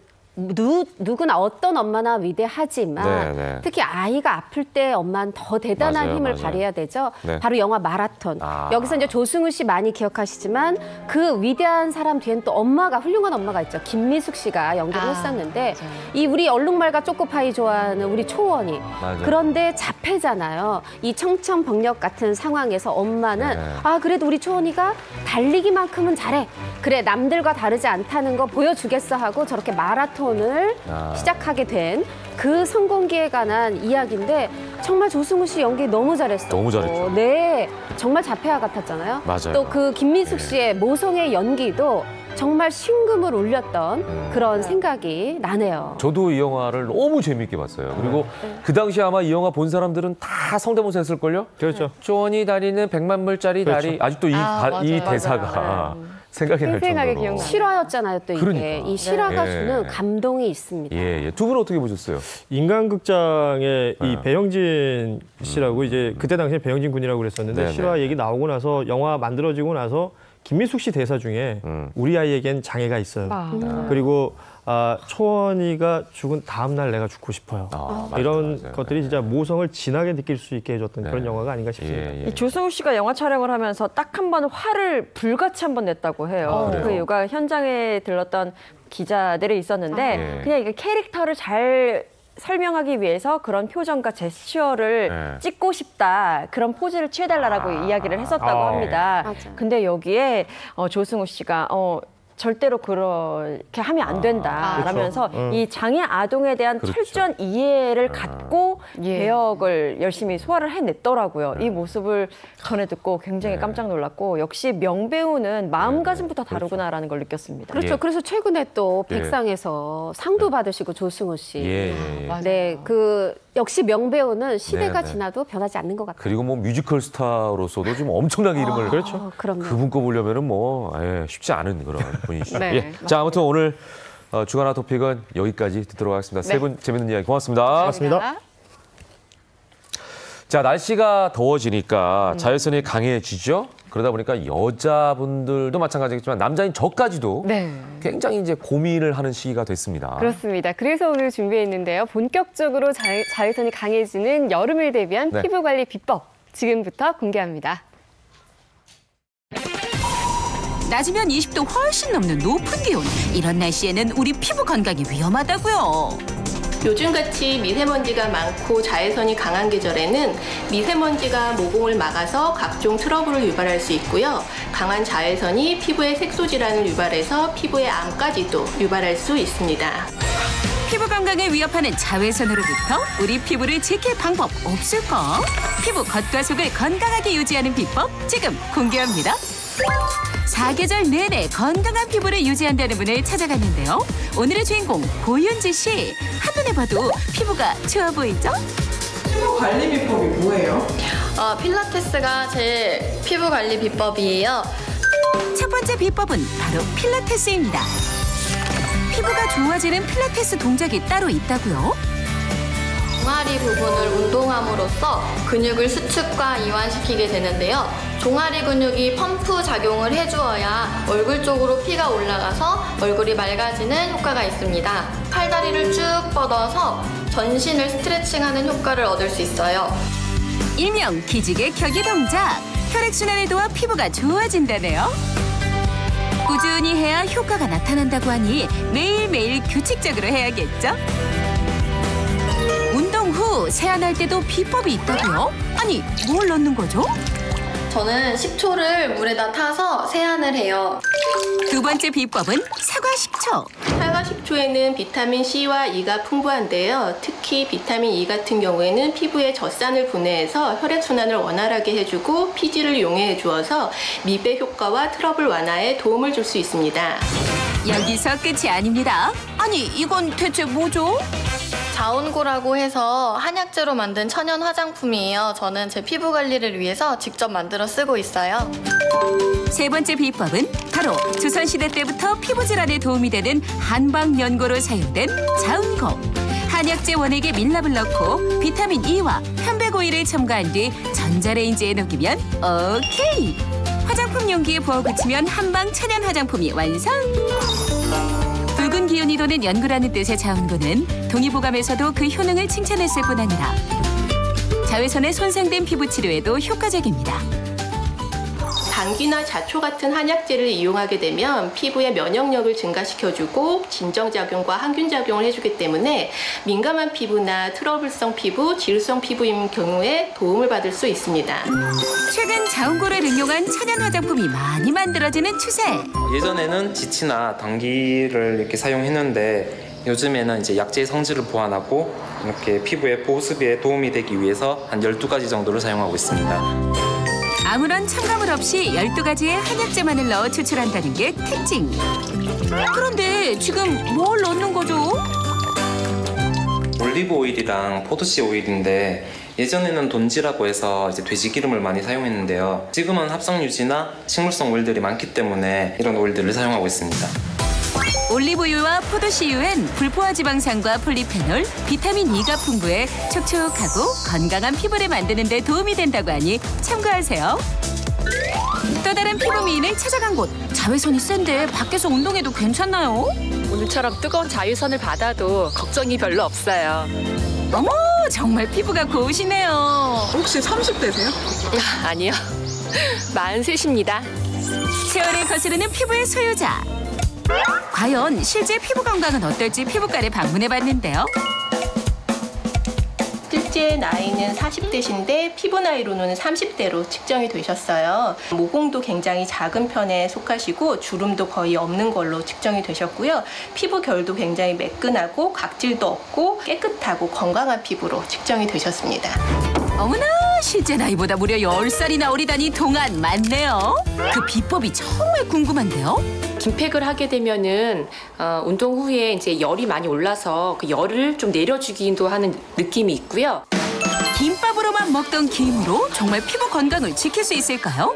누구나 어떤 엄마나 위대하지만 네. 특히 아이가 아플 때 엄마는 더 대단한 맞아요, 힘을 맞아요. 발휘해야 되죠. 네. 바로 영화 마라톤. 여기서 이제 조승우 씨 많이 기억하시지만 그 위대한 사람 뒤엔 또 엄마가 훌륭한 엄마가 있죠. 김미숙 씨가 연기를 했었는데 이 우리 얼룩말과 초코파이 좋아하는 우리 초원이 맞아요. 그런데 자폐잖아요. 이 청천벽력 같은 상황에서 엄마는 네. 그래도 우리 초원이가 달리기만큼은 잘해. 그래 남들과 다르지 않다는 거 보여주겠어 하고 저렇게 마라톤을 시작하게 된 그 성공기에 관한 이야기인데 정말 조승우 씨 연기 너무 잘했어요. 너무 잘했죠. 네, 정말 자폐아 같았잖아요. 맞아요. 또 그 김미숙 씨의 모성의 연기도 정말 심금을 울렸던 그런 생각이 나네요. 저도 이 영화를 너무 재미있게 봤어요. 그리고 그 당시 아마 이 영화 본 사람들은 다 성대모사 했을걸요? 그렇죠. 쪼니 다리는 100만 불짜리 그렇죠. 다리. 아직도 이 맞아요. 대사가 생각이 날 생생하게 정도로. 기억나요. 실화였잖아요, 또 이게. 그러니까. 이 실화가 예. 주는 감동이 있습니다. 예. 두 분은 어떻게 보셨어요? 인간극장의 이 네. 배영진 씨라고 이제 그때 당시에 배영진 군이라고 그랬었는데 네네. 실화 얘기 나오고 나서 영화 만들어지고 나서 김미숙 씨 대사 중에 우리 아이에겐 장애가 있어요. 그리고 초원이가 죽은 다음 날 내가 죽고 싶어요. 이런 맞아요. 것들이 진짜 모성을 진하게 느낄 수 있게 해줬던 네. 그런 영화가 아닌가 싶습니다. 예, 예. 이 조승우 씨가 영화 촬영을 하면서 딱 한 번 화를 불같이 한 번 냈다고 해요. 그래요? 그 이유가 현장에 들렀던 기자들이 있었는데 예. 그냥 이게 캐릭터를 잘 설명하기 위해서 그런 표정과 제스처를 네. 찍고 싶다. 그런 포즈를 취해달라고 이야기를 했었다고 합니다. 맞아요. 근데 여기에 조승우 씨가 절대로 그렇게 하면 안 된다라면서 그렇죠. 이 장애 아동에 대한 그렇죠. 철저한 이해를 갖고 예. 배역을 열심히 소화를 해냈더라고요. 이 모습을 전해 듣고 굉장히 네. 깜짝 놀랐고 역시 명배우는 마음가짐부터 다르구나라는 걸 느꼈습니다. 그렇죠. 예. 그래서 최근에 또 예. 백상에서 상도 받으시고 조승우 씨. 예, 예. 네, 그 역시 명배우는 시대가 네, 네. 지나도 변하지 않는 것 같아요. 그리고 뭐 뮤지컬 스타로서도 좀 엄청나게 이름을 그렇죠. 그럼요. 그분 거 보려면은 뭐 쉽지 않은 그런 분이시죠. 네, 예. 자, 아무튼 오늘 주간화 토픽은 여기까지 듣도록 하겠습니다. 세 분 재밌는 이야기 고맙습니다. 고맙습니다. 자, 날씨가 더워지니까 자외선이 강해지죠. 그러다 보니까 여자분들도 마찬가지겠지만 남자인 저까지도 네. 굉장히 이제 고민을 하는 시기가 됐습니다. 그렇습니다. 그래서 오늘 준비했는데요. 본격적으로 자외선이 강해지는 여름을 대비한 네. 피부 관리 비법 지금부터 공개합니다. 낮이면 20도 훨씬 넘는 높은 기온. 이런 날씨에는 우리 피부 건강이 위험하다고요. 요즘같이 미세먼지가 많고 자외선이 강한 계절에는 미세먼지가 모공을 막아서 각종 트러블을 유발할 수 있고요. 강한 자외선이 피부의 색소 질환을 유발해서 피부의 암까지도 유발할 수 있습니다. 피부 건강을 위협하는 자외선으로부터 우리 피부를 지킬 방법 없을까? 피부 겉과 속을 건강하게 유지하는 비법 지금 공개합니다. 사계절 내내 건강한 피부를 유지한다는 분을 찾아갔는데요. 오늘의 주인공 고윤지 씨. 한눈에 봐도 피부가 좋아 보이죠? 피부 관리 비법이 뭐예요? 필라테스가 제 피부 관리 비법이에요. 첫 번째 비법은 바로 필라테스입니다. 피부가 좋아지는 필라테스 동작이 따로 있다고요? 종아리 부분을 운동함으로써 근육을 수축과 이완시키게 되는데요. 종아리 근육이 펌프 작용을 해주어야 얼굴 쪽으로 피가 올라가서 얼굴이 맑아지는 효과가 있습니다. 팔다리를 쭉 뻗어서 전신을 스트레칭하는 효과를 얻을 수 있어요. 일명 기지개 켜기 동작. 혈액순환을 도와 피부가 좋아진다네요. 꾸준히 해야 효과가 나타난다고 하니 매일매일 규칙적으로 해야겠죠? 운동 후 세안할 때도 비법이 있다고요? 아니, 뭘 넣는 거죠? 저는 식초를 물에다 타서 세안을 해요. 두 번째 비법은 사과 식초. 사과 식초에는 비타민 C와 E가 풍부한데요. 특히 비타민 E 같은 경우에는 피부에 젖산을 분해해서 혈액순환을 원활하게 해주고 피지를 용해해 주어서 미백 효과와 트러블 완화에 도움을 줄 수 있습니다. 여기서 끝이 아닙니다. 아니, 이건 대체 뭐죠? 자온고라고 해서 한약재로 만든 천연 화장품이에요. 저는 제 피부 관리를 위해서 직접 만들어 쓰고 있어요. 세 번째 비법은 바로 조선시대 때부터 피부 질환에 도움이 되는 한방연고로 사용된 자운고. 한약재 원액에 밀랍을 넣고 비타민 E와 편백오일을 첨가한 뒤 전자레인지에 녹이면 오케이! 화장품 용기에 부어 붙이면 한방 천연 화장품이 완성! 붉은 기운이 도는 연구라는 뜻의 자운고는 동의보감에서도 그 효능을 칭찬했을 뿐 아니라 자외선에 손상된 피부 치료에도 효과적입니다. 감기나 자초 같은 한약재를 이용하게 되면 피부의 면역력을 증가시켜주고 진정작용과 항균작용을 해주기 때문에 민감한 피부나 트러블성 피부, 지루성 피부인 경우에 도움을 받을 수 있습니다. 최근 자운고를 응용한 천연 화장품이 많이 만들어지는 추세. 예전에는 지치나 당기를 이렇게 사용했는데 요즘에는 이제 약재의 성질을 보완하고 이렇게 피부의 보습에 도움이 되기 위해서 한 12가지 정도를 사용하고 있습니다. 아무런 첨가물 없이 12가지의 한약재만을 넣어 추출한다는 게 특징. 그런데 지금 뭘 넣는 거죠? 올리브 오일이랑 포도씨 오일인데 예전에는 돈지라고 해서 이제 돼지 기름을 많이 사용했는데요. 지금은 합성 유지나 식물성 오일들이 많기 때문에 이런 오일들을 사용하고 있습니다. 올리브유와 포도씨유엔 불포화 지방산과 폴리페놀, 비타민 E가 풍부해 촉촉하고 건강한 피부를 만드는 데 도움이 된다고 하니 참고하세요. 또 다른 피부 미인을 찾아간 곳. 자외선이 센데 밖에서 운동해도 괜찮나요? 오늘처럼 뜨거운 자외선을 받아도 걱정이 별로 없어요. 어머, 정말 피부가 고우시네요. 혹시 30대세요? 아니요. 43입니다. 세월을 거스르는 피부의 소유자. 과연 실제 피부 건강은 어떨지 피부과를 방문해봤는데요. 실제 나이는 40대신데 피부 나이로는 30대로 측정이 되셨어요. 모공도 굉장히 작은 편에 속하시고 주름도 거의 없는 걸로 측정이 되셨고요. 피부 결도 굉장히 매끈하고 각질도 없고 깨끗하고 건강한 피부로 측정이 되셨습니다. 어머나, 실제 나이보다 무려 10살이나 어리다니 동안 많네요. 그 비법이 정말 궁금한데요. 긴팩을 하게 되면은 운동 후에 이제 열이 많이 올라서 그 열을 좀 내려주기도 하는 느낌이 있고요. 김밥으로만 먹던 김으로 정말 피부 건강을 지킬 수 있을까요?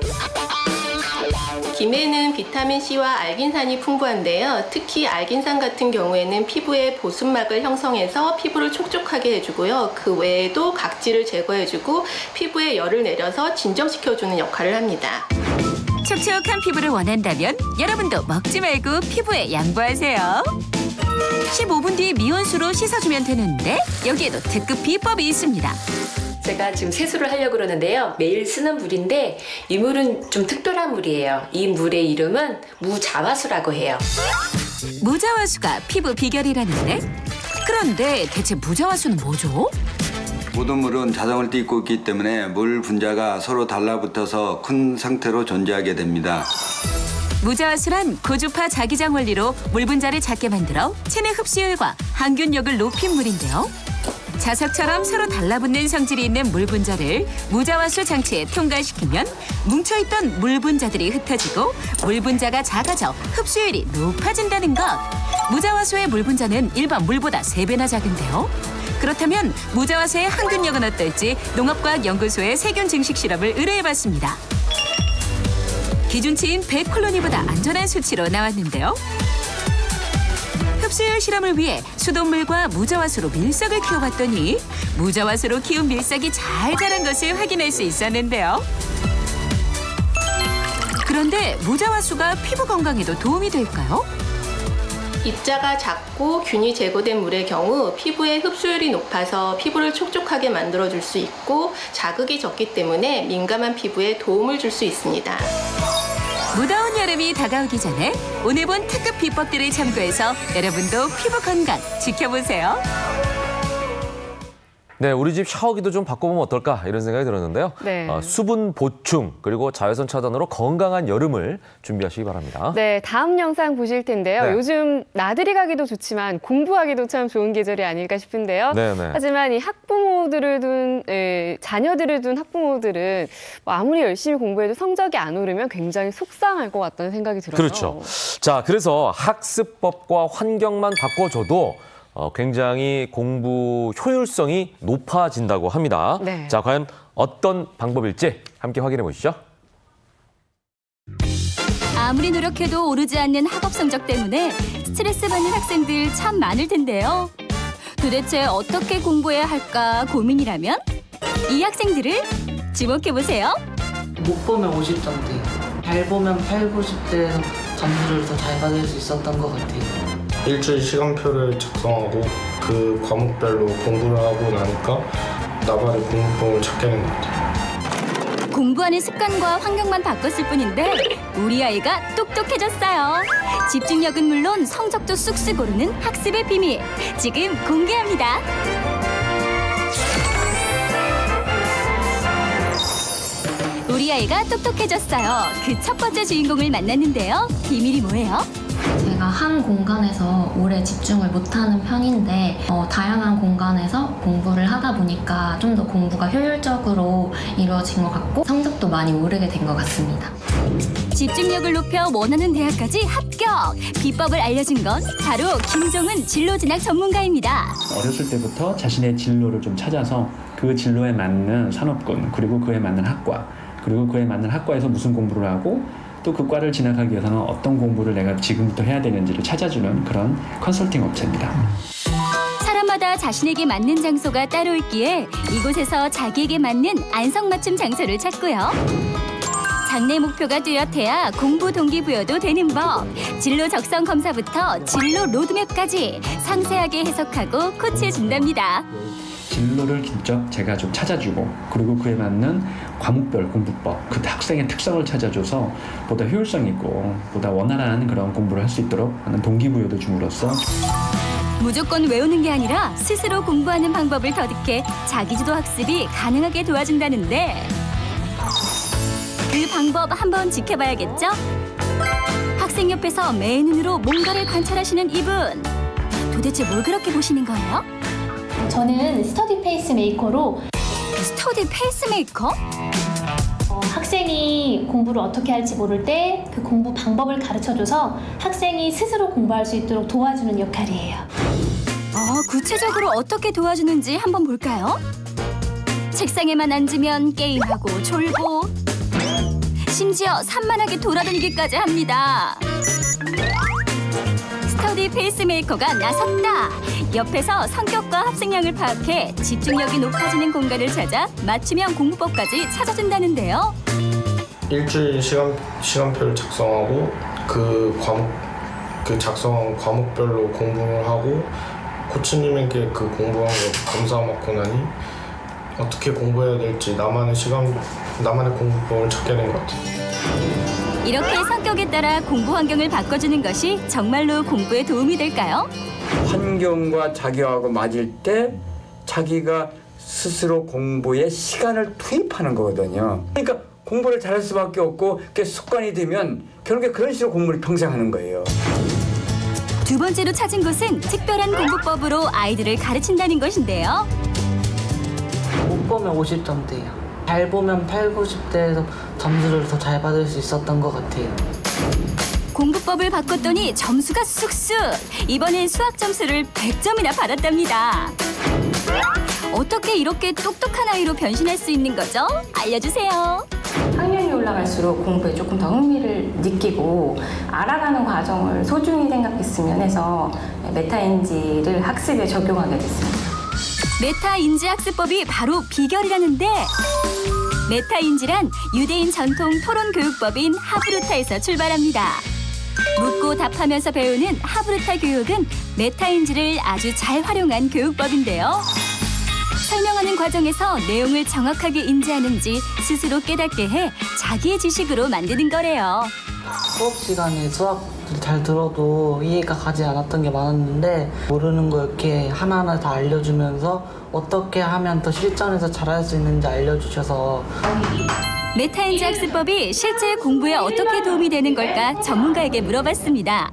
김에는 비타민C와 알긴산이 풍부한데요. 특히 알긴산 같은 경우에는 피부에 보습막을 형성해서 피부를 촉촉하게 해주고요. 그 외에도 각질을 제거해주고 피부에 열을 내려서 진정시켜주는 역할을 합니다. 촉촉한 피부를 원한다면 여러분도 먹지 말고 피부에 양보하세요. 15분 뒤 미온수로 씻어주면 되는데 여기에도 특급 비법이 있습니다. 제가 지금 세수를 하려고 그러는데요. 매일 쓰는 물인데 이 물은 좀 특별한 물이에요. 이 물의 이름은 무자화수라고 해요. 무자화수가 피부 비결이라는데? 그런데 대체 무자화수는 뭐죠? 모든 물은 자성을 띠고 있기 때문에 물 분자가 서로 달라붙어서 큰 상태로 존재하게 됩니다. 무자화수란 고주파 자기장 원리로 물 분자를 작게 만들어 체내 흡수율과 항균력을 높인 물인데요. 자석처럼 서로 달라붙는 성질이 있는 물 분자를 무자화수 장치에 통과시키면 뭉쳐있던 물 분자들이 흩어지고 물 분자가 작아져 흡수율이 높아진다는 것. 무자화수의 물 분자는 일반 물보다 3배나 작은데요. 그렇다면 무자화수의 항균력은 어떨지 농업과학연구소의 세균 증식 실험을 의뢰해봤습니다. 기준치인 100콜로니보다 안전한 수치로 나왔는데요. 흡수율 실험을 위해 수돗물과 무자화수로 밀석을 키워봤더니 무자화수로 키운 밀석이 잘 자란 것을 확인할 수 있었는데요. 그런데 무자화수가 피부 건강에도 도움이 될까요? 입자가 작고 균이 제거된 물의 경우 피부의 흡수율이 높아서 피부를 촉촉하게 만들어줄 수 있고 자극이 적기 때문에 민감한 피부에 도움을 줄 수 있습니다. 무더운 여름이 다가오기 전에 오늘 본 특급 비법들을 참고해서 여러분도 피부 건강 지켜보세요. 네, 우리 집 샤워기도 좀 바꿔보면 어떨까 이런 생각이 들었는데요. 네. 수분 보충 그리고 자외선 차단으로 건강한 여름을 준비하시기 바랍니다. 네, 다음 영상 보실 텐데요. 네. 요즘 나들이 가기도 좋지만 공부하기도 참 좋은 계절이 아닐까 싶은데요. 네네. 하지만 이 학부모들을 둔 자녀들을 둔 학부모들은 뭐 아무리 열심히 공부해도 성적이 안 오르면 굉장히 속상할 것 같다는 생각이 들어요. 그렇죠. 자, 그래서 학습법과 환경만 바꿔줘도 굉장히 공부 효율성이 높아진다고 합니다. 네. 자, 과연 어떤 방법일지 함께 확인해 보시죠. 아무리 노력해도 오르지 않는 학업 성적 때문에 스트레스 받는 학생들 참 많을 텐데요. 도대체 어떻게 공부해야 할까 고민이라면 이 학생들을 주목해보세요. 못 보면 50점대, 잘 보면 8, 90대 점수를 더 잘 받을 수 있었던 것 같아요. 일주일 시간표를 작성하고 그 과목별로 공부를 하고 나니까 나만의 공부법을 찾게 된 것 같아요. 공부하는 습관과 환경만 바꿨을 뿐인데 우리 아이가 똑똑해졌어요. 집중력은 물론 성적도 쑥쑥 오르는 학습의 비밀 지금 공개합니다. 우리 아이가 똑똑해졌어요. 그 첫 번째 주인공을 만났는데요. 비밀이 뭐예요? 제가 한 공간에서 오래 집중을 못하는 편인데 다양한 공간에서 공부를 하다 보니까 좀 더 공부가 효율적으로 이루어진 것 같고 성적도 많이 오르게 된 것 같습니다. 집중력을 높여 원하는 대학까지 합격! 비법을 알려준 건 바로 김종은 진로진학 전문가입니다. 어렸을 때부터 자신의 진로를 좀 찾아서 그 진로에 맞는 산업군, 그리고 그에 맞는 학과, 그리고 그에 맞는 학과에서 무슨 공부를 하고 또 그 과를 진학하기 위해서는 어떤 공부를 내가 지금부터 해야 되는지를 찾아주는 그런 컨설팅 업체입니다. 사람마다 자신에게 맞는 장소가 따로 있기에 이곳에서 자기에게 맞는 안성맞춤 장소를 찾고요. 장래 목표가 뚜렷해야 공부 동기부여도 되는 법. 진로 적성 검사부터 진로 로드맵까지 상세하게 해석하고 코치해준답니다. 진로를 직접 제가 좀 찾아주고 그리고 그에 맞는 과목별 공부법, 그 학생의 특성을 찾아줘서 보다 효율성 있고 보다 원활한 그런 공부를 할 수 있도록 하는 동기부여도 줌으로써 무조건 외우는 게 아니라 스스로 공부하는 방법을 터득해 자기주도 학습이 가능하게 도와준다는데 그 방법 한번 지켜봐야겠죠? 학생 옆에서 맨눈으로 뭔가를 관찰하시는 이분. 도대체 뭘 그렇게 보시는 거예요? 저는 스터디 페이스메이커로. 스터디 페이스메이커? 학생이 공부를 어떻게 할지 모를 때 그 공부 방법을 가르쳐줘서 학생이 스스로 공부할 수 있도록 도와주는 역할이에요. 구체적으로 어떻게 도와주는지 한번 볼까요? 책상에만 앉으면 게임하고 졸고 심지어 산만하게 돌아다니기까지 합니다. 스터디 페이스메이커가 나섰다. 옆에서 성격과 학생량을 파악해 집중력이 높아지는 공간을 찾아 맞춤형 공부법까지 찾아준다는데요. 일주일 시간표를 작성하고 그 작성한 과목별로 공부를 하고 코치님에게 그 공부한 거 검사받고 나니 어떻게 공부해야 될지 나만의 공부법을 찾게 된 것 같아요. 이렇게 성격에 따라 공부 환경을 바꿔주는 것이 정말로 공부에 도움이 될까요? 환경과 자기하고 맞을 때 자기가 스스로 공부에 시간을 투입하는 거거든요. 그러니까 공부를 잘할 수밖에 없고 그게 습관이 되면 결국에 그런 식으로 공부를 평생 하는 거예요. 두 번째로 찾은 곳은 특별한 공부법으로 아이들을 가르친다는 것인데요. 못 보면 50점대예요. 잘 보면 8, 90대에서 점수를 더 잘 받을 수 있었던 것 같아요. 공부법을 바꿨더니 점수가 쑥쑥! 이번엔 수학 점수를 100점이나 받았답니다. 어떻게 이렇게 똑똑한 아이로 변신할 수 있는 거죠? 알려주세요. 학년이 올라갈수록 공부에 조금 더 흥미를 느끼고 알아가는 과정을 소중히 생각했으면 해서 메타인지를 학습에 적용하게 됐습니다. 메타인지 학습법이 바로 비결이라는데 메타인지란 유대인 전통 토론 교육법인 하브루타에서 출발합니다. 묻고 답하면서 배우는 하브루타 교육은 메타인지를 아주 잘 활용한 교육법인데요. 설명하는 과정에서 내용을 정확하게 인지하는지 스스로 깨닫게 해 자기의 지식으로 만드는 거래요. 수업 시간에 수학을 잘 들어도 이해가 가지 않았던 게 많았는데 모르는 거 이렇게 하나하나 다 알려주면서 어떻게 하면 더 실전에서 잘할 수 있는지 알려주셔서 메타인지 학습법이 실제 공부에 어떻게 도움이 되는 걸까 전문가에게 물어봤습니다.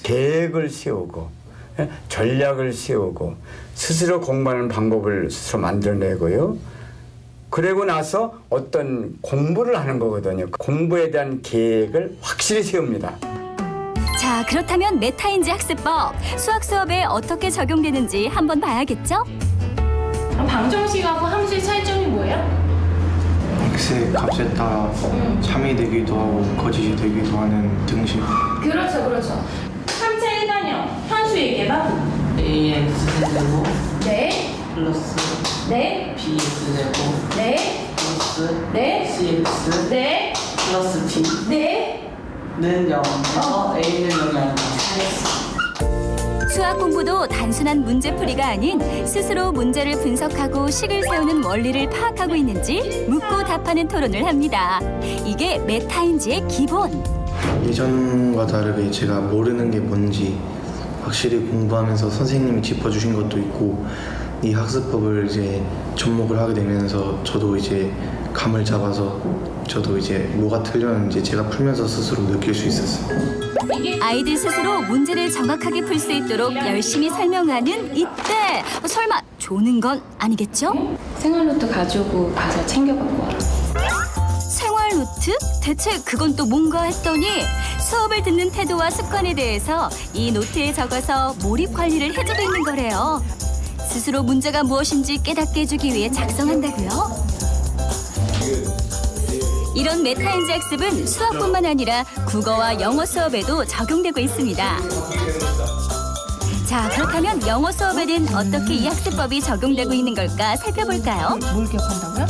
계획을 세우고 전략을 세우고 스스로 공부하는 방법을 스스로 만들어내고요. 그리고 나서 어떤 공부를 하는 거거든요. 공부에 대한 계획을 확실히 세웁니다. 자, 그렇다면 메타인지 학습법 수학 수업에 어떻게 적용되는지 한번 봐야겠죠? 방정식하고 함수의 차이점이 뭐예요? x의 값에 따라 참이 되기도 하고 거짓이 되기도 하는 등식. 그렇죠. 3차 일반형 함수 얘기해봐. ax 세제곱 네. 플러스 네. bx 제곱 네. 플러스 네. cx 네. 플러스 d 네. 는 0에서 a는 0이 아니다. 수학 공부도 단순한 문제풀이가 아닌 스스로 문제를 분석하고 식을 세우는 원리를 파악하고 있는지 묻고 답하는 토론을 합니다. 이게 메타인지의 기본. 예전과 다르게 제가 모르는 게 뭔지 확실히 공부하면서 선생님이 짚어주신 것도 있고 이 학습법을 이제 접목을 하게 되면서 저도 이제 감을 잡아서 저도 이제 뭐가 틀렸는지 제가 풀면서 스스로 느낄 수 있었어요. 아이들 스스로 문제를 정확하게 풀 수 있도록 열심히 설명하는 이때 설마 조는 건 아니겠죠? 생활노트 가지고 가서 챙겨갖고 와라. 생활 노트? 대체 그건 또 뭔가 했더니 수업을 듣는 태도와 습관에 대해서 이 노트에 적어서 몰입 관리를 해주고 있는 거래요. 스스로 문제가 무엇인지 깨닫게 해주기 위해 작성한다고요? 이런 메타인지 학습은 수학뿐만 아니라 국어와 영어 수업에도 적용되고 있습니다. 자, 그렇다면 영어 수업에는 어떻게 이 학습법이 적용되고 있는 걸까 살펴볼까요? 뭘 기억한다고요?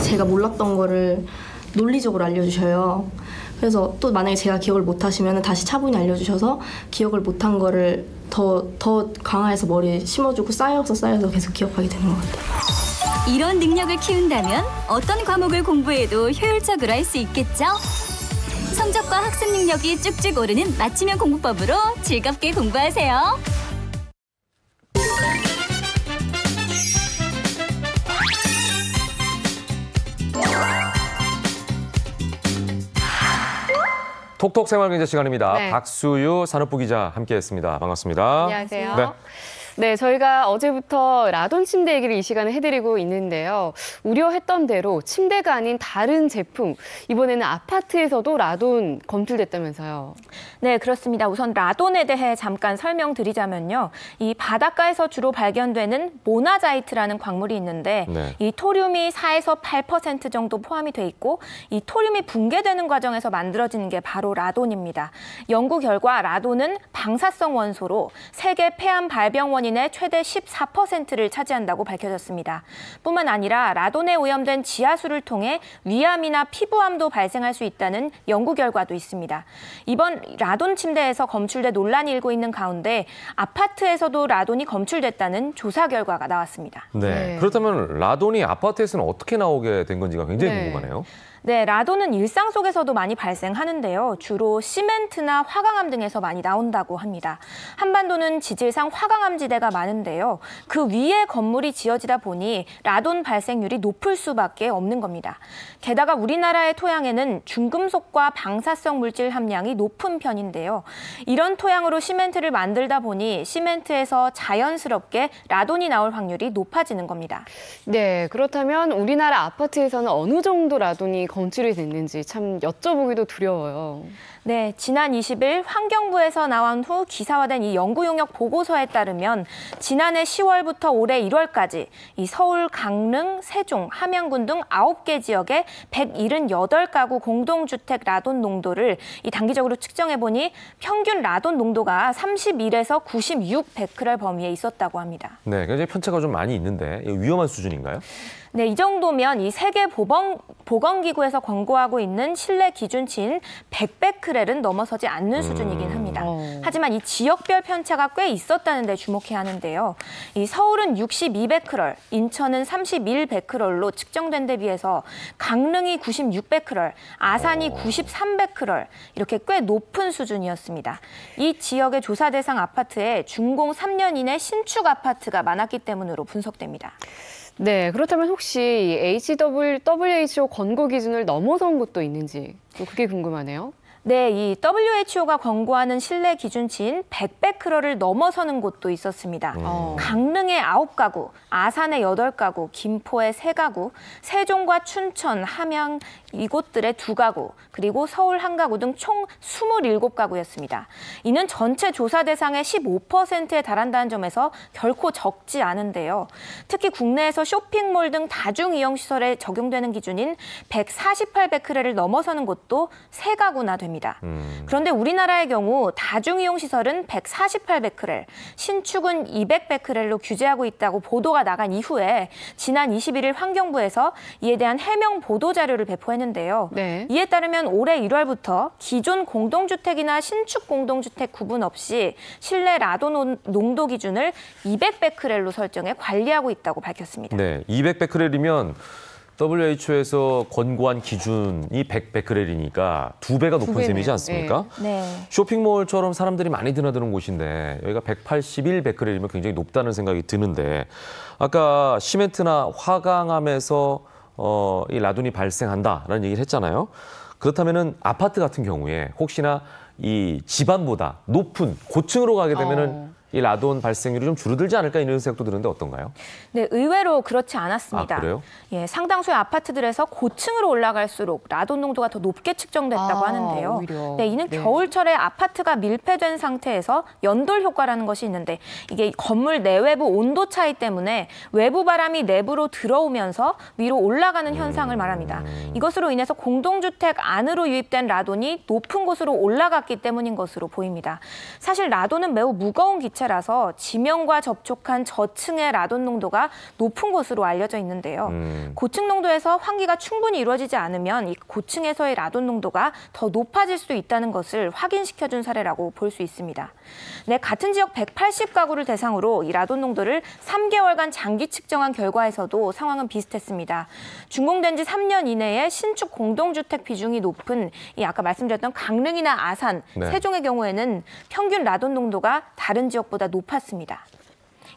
제가 몰랐던 거를 논리적으로 알려주셔요. 그래서 또 만약에 제가 기억을 못하시면 다시 차분히 알려주셔서 기억을 못한 거를 더 강화해서 머리에 심어주고 쌓여서 계속 기억하게 되는 것 같아요. 이런 능력을 키운다면 어떤 과목을 공부해도 효율적으로 할 수 있겠죠? 성적과 학습 능력이 쭉쭉 오르는 맞춤형 공부법으로 즐겁게 공부하세요. 톡톡 생활경제 시간입니다. 네. 박수유 산업부 기자 함께했습니다. 반갑습니다. 안녕하세요. 네. 네, 저희가 어제부터 라돈 침대 얘기를 이 시간에 해드리고 있는데요. 우려했던 대로 침대가 아닌 다른 제품, 이번에는 아파트에서도 라돈 검출됐다면서요. 네, 그렇습니다. 우선 라돈에 대해 잠깐 설명드리자면요. 이 바닷가에서 주로 발견되는 모나자이트라는 광물이 있는데 네. 이 토륨이 4에서 8% 정도 포함이 돼 있고 이 토륨이 붕괴되는 과정에서 만들어지는 게 바로 라돈입니다. 연구 결과 라돈은 방사성 원소로 세계 폐암 발병 원인의 최대 14%를 차지한다고 밝혀졌습니다. 뿐만 아니라 라돈에 오염된 지하수를 통해 위암이나 피부암도 발생할 수 있다는 연구 결과도 있습니다. 이번 라돈 침대에서 검출돼 논란이 일고 있는 가운데 아파트에서도 라돈이 검출됐다는 조사 결과가 나왔습니다. 네. 그렇다면 라돈이 아파트에서는 어떻게 나오게 된 건지가 굉장히 네. 궁금하네요. 네, 라돈은 일상 속에서도 많이 발생하는데요. 주로 시멘트나 화강암 등에서 많이 나온다고 합니다. 한반도는 지질상 화강암 지대가 많은데요. 그 위에 건물이 지어지다 보니 라돈 발생률이 높을 수밖에 없는 겁니다. 게다가 우리나라의 토양에는 중금속과 방사성 물질 함량이 높은 편인데요. 이런 토양으로 시멘트를 만들다 보니 시멘트에서 자연스럽게 라돈이 나올 확률이 높아지는 겁니다. 네, 그렇다면 우리나라 아파트에서는 어느 정도 라돈이 검출이 됐는지 참 여쭤보기도 두려워요. 네, 지난 20일 환경부에서 나온 후 기사화된 이 연구 용역 보고서에 따르면 지난해 10월부터 올해 1월까지 이 서울, 강릉, 세종, 함양군 등 9개 지역의 178가구 공동주택 라돈 농도를 이 단기적으로 측정해 보니 평균 라돈 농도가 31에서 96 베크렐 범위에 있었다고 합니다. 네, 굉장히 편차가 좀 많이 있는데 이거 위험한 수준인가요? 네, 이 정도면 이 세계 보건기구에서 권고하고 있는 실내 기준치인 100베크렐은 넘어서지 않는 수준이긴 합니다. 하지만 이 지역별 편차가 꽤 있었다는 데 주목해야 하는데요. 이 서울은 62베크렐, 인천은 31베크렐로 측정된 데 비해서 강릉이 96베크렐, 아산이 93베크렐 이렇게 꽤 높은 수준이었습니다. 이 지역의 조사 대상 아파트에 준공 3년 이내 신축 아파트가 많았기 때문으로 분석됩니다. 네, 그렇다면 혹시 WHO 권고 기준을 넘어선 곳도 있는지 또 그게 궁금하네요. 네, 이 WHO가 권고하는 실내 기준치인 100베크렐을 넘어서는 곳도 있었습니다. 강릉의 9가구, 아산의 8가구, 김포의 3가구, 세종과 춘천, 함양 이곳들의 2가구, 그리고 서울 1가구 등 총 27가구였습니다. 이는 전체 조사 대상의 15%에 달한다는 점에서 결코 적지 않은데요. 특히 국내에서 쇼핑몰 등 다중이용시설에 적용되는 기준인 148베크렐을 넘어서는 곳도 3가구나 됩니다. 그런데 우리나라의 경우 다중이용시설은 148베크렐, 신축은 200베크렐로 규제하고 있다고 보도가 나간 이후에 지난 21일 환경부에서 이에 대한 해명 보도 자료를 배포했는데요. 네. 이에 따르면 올해 1월부터 기존 공동주택이나 신축 공동주택 구분 없이 실내 라돈 농도 기준을 200베크렐로 설정해 관리하고 있다고 밝혔습니다. 네, 200베크렐이면 WHO에서 권고한 기준이 100베크렐이니까 2배가 높은 셈이지 않습니까? 네. 쇼핑몰처럼 사람들이 많이 드나드는 곳인데 여기가 181베크렐이면 굉장히 높다는 생각이 드는데 아까 시멘트나 화강암에서 이 라돈이 발생한다라는 얘기를 했잖아요. 그렇다면은 아파트 같은 경우에 혹시나 이 집안보다 높은 고층으로 가게 되면은 이 라돈 발생률이 좀 줄어들지 않을까 이런 생각도 드는데 어떤가요? 네, 의외로 그렇지 않았습니다. 아, 그래요? 예, 상당수의 아파트들에서 고층으로 올라갈수록 라돈 농도가 더 높게 측정됐다고 하는데요. 오히려. 네, 이는 겨울철에 아파트가 밀폐된 상태에서 연돌 효과라는 것이 있는데 이게 건물 내외부 온도 차이 때문에 외부 바람이 내부로 들어오면서 위로 올라가는 현상을 말합니다. 이것으로 인해서 공동주택 안으로 유입된 라돈이 높은 곳으로 올라갔기 때문인 것으로 보입니다. 사실 라돈은 매우 무거운 기체 자체라서 지면과 접촉한 저층의 라돈 농도가 높은 것으로 알려져 있는데요. 고층 농도에서 환기가 충분히 이루어지지 않으면 이 고층에서의 라돈 농도가 더 높아질 수 있다는 것을 확인시켜준 사례라고 볼 수 있습니다. 네, 같은 지역 180가구를 대상으로 이 라돈 농도를 3개월간 장기 측정한 결과에서도 상황은 비슷했습니다. 준공된 지 3년 이내에 신축 공동주택 비중이 높은 이 아까 말씀드렸던 강릉이나 아산, 네. 세종의 경우에는 평균 라돈 농도가 다른 지역보다 높았습니다.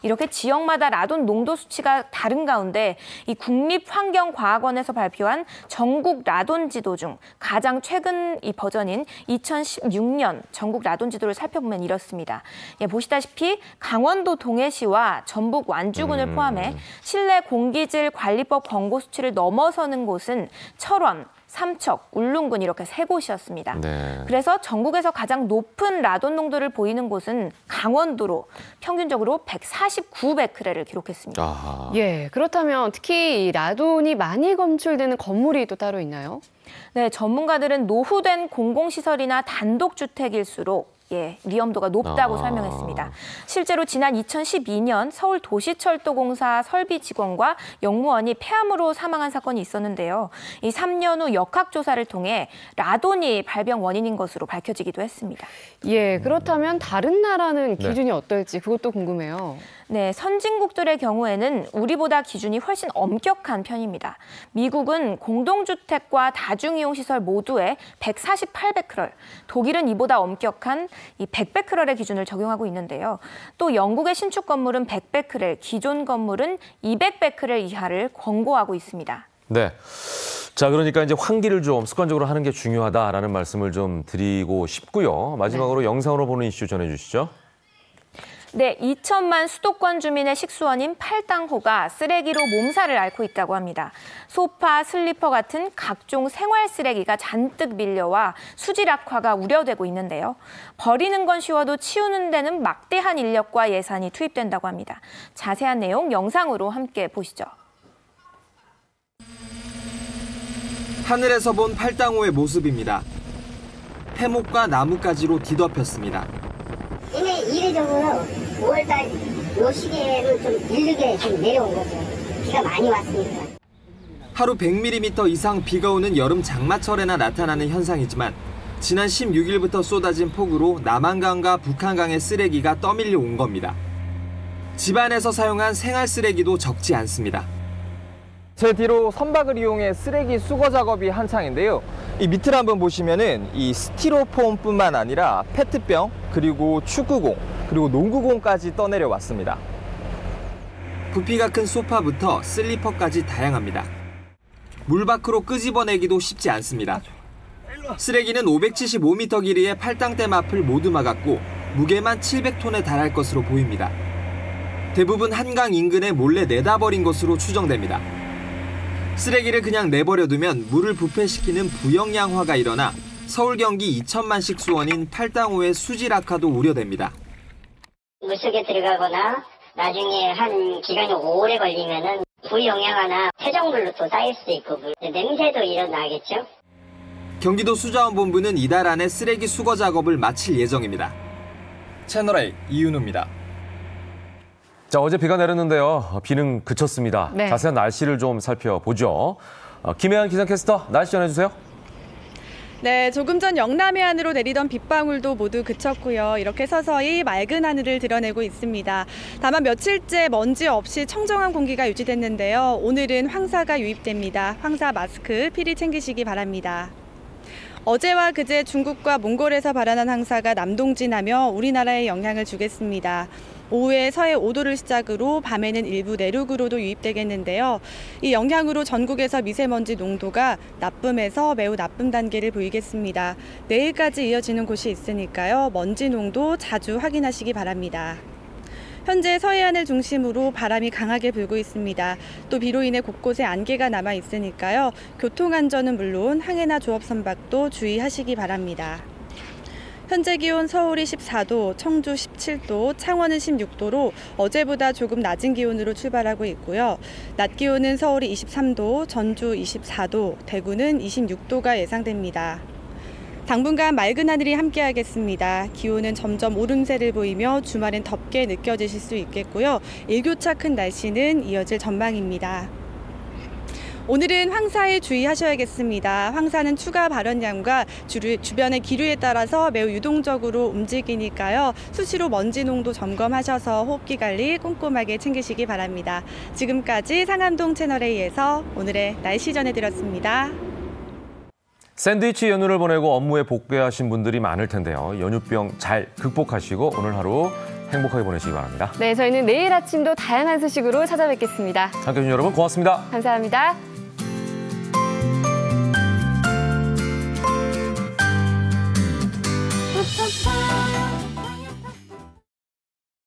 이렇게 지역마다 라돈 농도 수치가 다른 가운데 이 국립환경과학원에서 발표한 전국 라돈 지도 중 가장 최근 이 버전인 2016년 전국 라돈 지도를 살펴보면 이렇습니다. 예, 보시다시피 강원도 동해시와 전북 완주군을 포함해 실내 공기질 관리법 권고 수치를 넘어서는 곳은 철원, 삼척, 울릉군 이렇게 3곳이었습니다. 네. 그래서 전국에서 가장 높은 라돈 농도를 보이는 곳은 강원도로 평균적으로 149베크렐을 기록했습니다. 아하. 예, 그렇다면 특히 이 라돈이 많이 검출되는 건물이 또 따로 있나요? 네, 전문가들은 노후된 공공시설이나 단독주택일수록 위험도가 높다고 설명했습니다. 실제로 지난 2012년 서울 도시철도공사 설비 직원과 영무원이 폐암으로 사망한 사건이 있었는데요. 이 3년 후 역학조사를 통해 라돈이 발병 원인인 것으로 밝혀지기도 했습니다. 예, 그렇다면 다른 나라는 네. 기준이 어떨지 그것도 궁금해요. 네, 선진국들의 경우에는 우리보다 기준이 훨씬 엄격한 편입니다. 미국은 공동주택과 다중이용시설 모두에 148베크렐, 독일은 이보다 엄격한 이 100베크렐의 기준을 적용하고 있는데요. 또 영국의 신축 건물은 100베크렐, 기존 건물은 200베크렐 이하를 권고하고 있습니다. 네. 자, 그러니까 이제 환기를 좀 습관적으로 하는 게 중요하다라는 말씀을 좀 드리고 싶고요. 마지막으로 영상으로 보는 이슈 전해주시죠. 네, 2천만 수도권 주민의 식수원인 팔당호가 쓰레기로 몸살을 앓고 있다고 합니다. 소파, 슬리퍼 같은 각종 생활 쓰레기가 잔뜩 밀려와 수질 악화가 우려되고 있는데요. 버리는 건 쉬워도 치우는 데는 막대한 인력과 예산이 투입된다고 합니다. 자세한 내용 영상으로 함께 보시죠. 하늘에서 본 팔당호의 모습입니다. 해목과 나뭇가지로 뒤덮였습니다. 이게 이례적으로 5월달 요 시기에는 좀 일르게 좀 내려온 거죠. 비가 많이 왔으니까. 하루 100mm 이상 비가 오는 여름 장마철에나 나타나는 현상이지만 지난 16일부터 쏟아진 폭우로 남한강과 북한강의 쓰레기가 떠밀려 온 겁니다. 집안에서 사용한 생활 쓰레기도 적지 않습니다. 제 뒤로 선박을 이용해 쓰레기 수거 작업이 한창인데요. 이 밑을 한번 보시면은 이 스티로폼뿐만 아니라 페트병, 그리고 축구공, 그리고 농구공까지 떠내려 왔습니다. 부피가 큰 소파부터 슬리퍼까지 다양합니다. 물 밖으로 끄집어내기도 쉽지 않습니다. 쓰레기는 575m 길이의 팔당댐 앞을 모두 막았고 무게만 700톤에 달할 것으로 보입니다. 대부분 한강 인근에 몰래 내다 버린 것으로 추정됩니다. 쓰레기를 그냥 내버려두면 물을 부패시키는 부영양화가 일어나 서울 경기 2천만씩 수원인 팔당호의 수질 악화도 우려됩니다. 물속에 들어가거나 나중에 한 기간이 오래 걸리면은 부영양화나 폐정물로 또 쌓일 수도 있고 냄새도 일어나겠죠. 경기도 수자원본부는 이달 안에 쓰레기 수거 작업을 마칠 예정입니다. 채널A 이윤우입니다. 자, 어제 비가 내렸는데요. 비는 그쳤습니다. 네. 자세한 날씨를 좀 살펴보죠. 김혜연 기상캐스터, 날씨 전해주세요. 네, 조금 전 영남 해안으로 내리던 빗방울도 모두 그쳤고요. 이렇게 서서히 맑은 하늘을 드러내고 있습니다. 다만 며칠째 먼지 없이 청정한 공기가 유지됐는데요. 오늘은 황사가 유입됩니다. 황사 마스크 필히 챙기시기 바랍니다. 어제와 그제 중국과 몽골에서 발현한 황사가 남동진하며 우리나라에 영향을 주겠습니다. 오후에 서해 5도를 시작으로 밤에는 일부 내륙으로도 유입되겠는데요. 이 영향으로 전국에서 미세먼지 농도가 나쁨에서 매우 나쁨 단계를 보이겠습니다. 내일까지 이어지는 곳이 있으니까요. 먼지 농도 자주 확인하시기 바랍니다. 현재 서해안을 중심으로 바람이 강하게 불고 있습니다. 또 비로 인해 곳곳에 안개가 남아 있으니까요. 교통안전은 물론 항해나 조업 선박도 주의하시기 바랍니다. 현재 기온 서울이 14도, 청주 17도, 창원은 16도로 어제보다 조금 낮은 기온으로 출발하고 있고요. 낮 기온은 서울이 23도, 전주 24도, 대구는 26도가 예상됩니다. 당분간 맑은 하늘이 함께하겠습니다. 기온은 점점 오름세를 보이며 주말엔 덥게 느껴지실 수 있겠고요. 일교차 큰 날씨는 이어질 전망입니다. 오늘은 황사에 주의하셔야겠습니다. 황사는 추가 발원량과 주변의 기류에 따라서 매우 유동적으로 움직이니까요. 수시로 먼지 농도 점검하셔서 호흡기 관리 꼼꼼하게 챙기시기 바랍니다. 지금까지 상암동 채널A에서 오늘의 날씨 전해드렸습니다. 샌드위치 연휴를 보내고 업무에 복귀하신 분들이 많을 텐데요. 연휴병 잘 극복하시고 오늘 하루 행복하게 보내시기 바랍니다. 네, 저희는 내일 아침도 다양한 소식으로 찾아뵙겠습니다. 함께해 주신 여러분 고맙습니다. 감사합니다.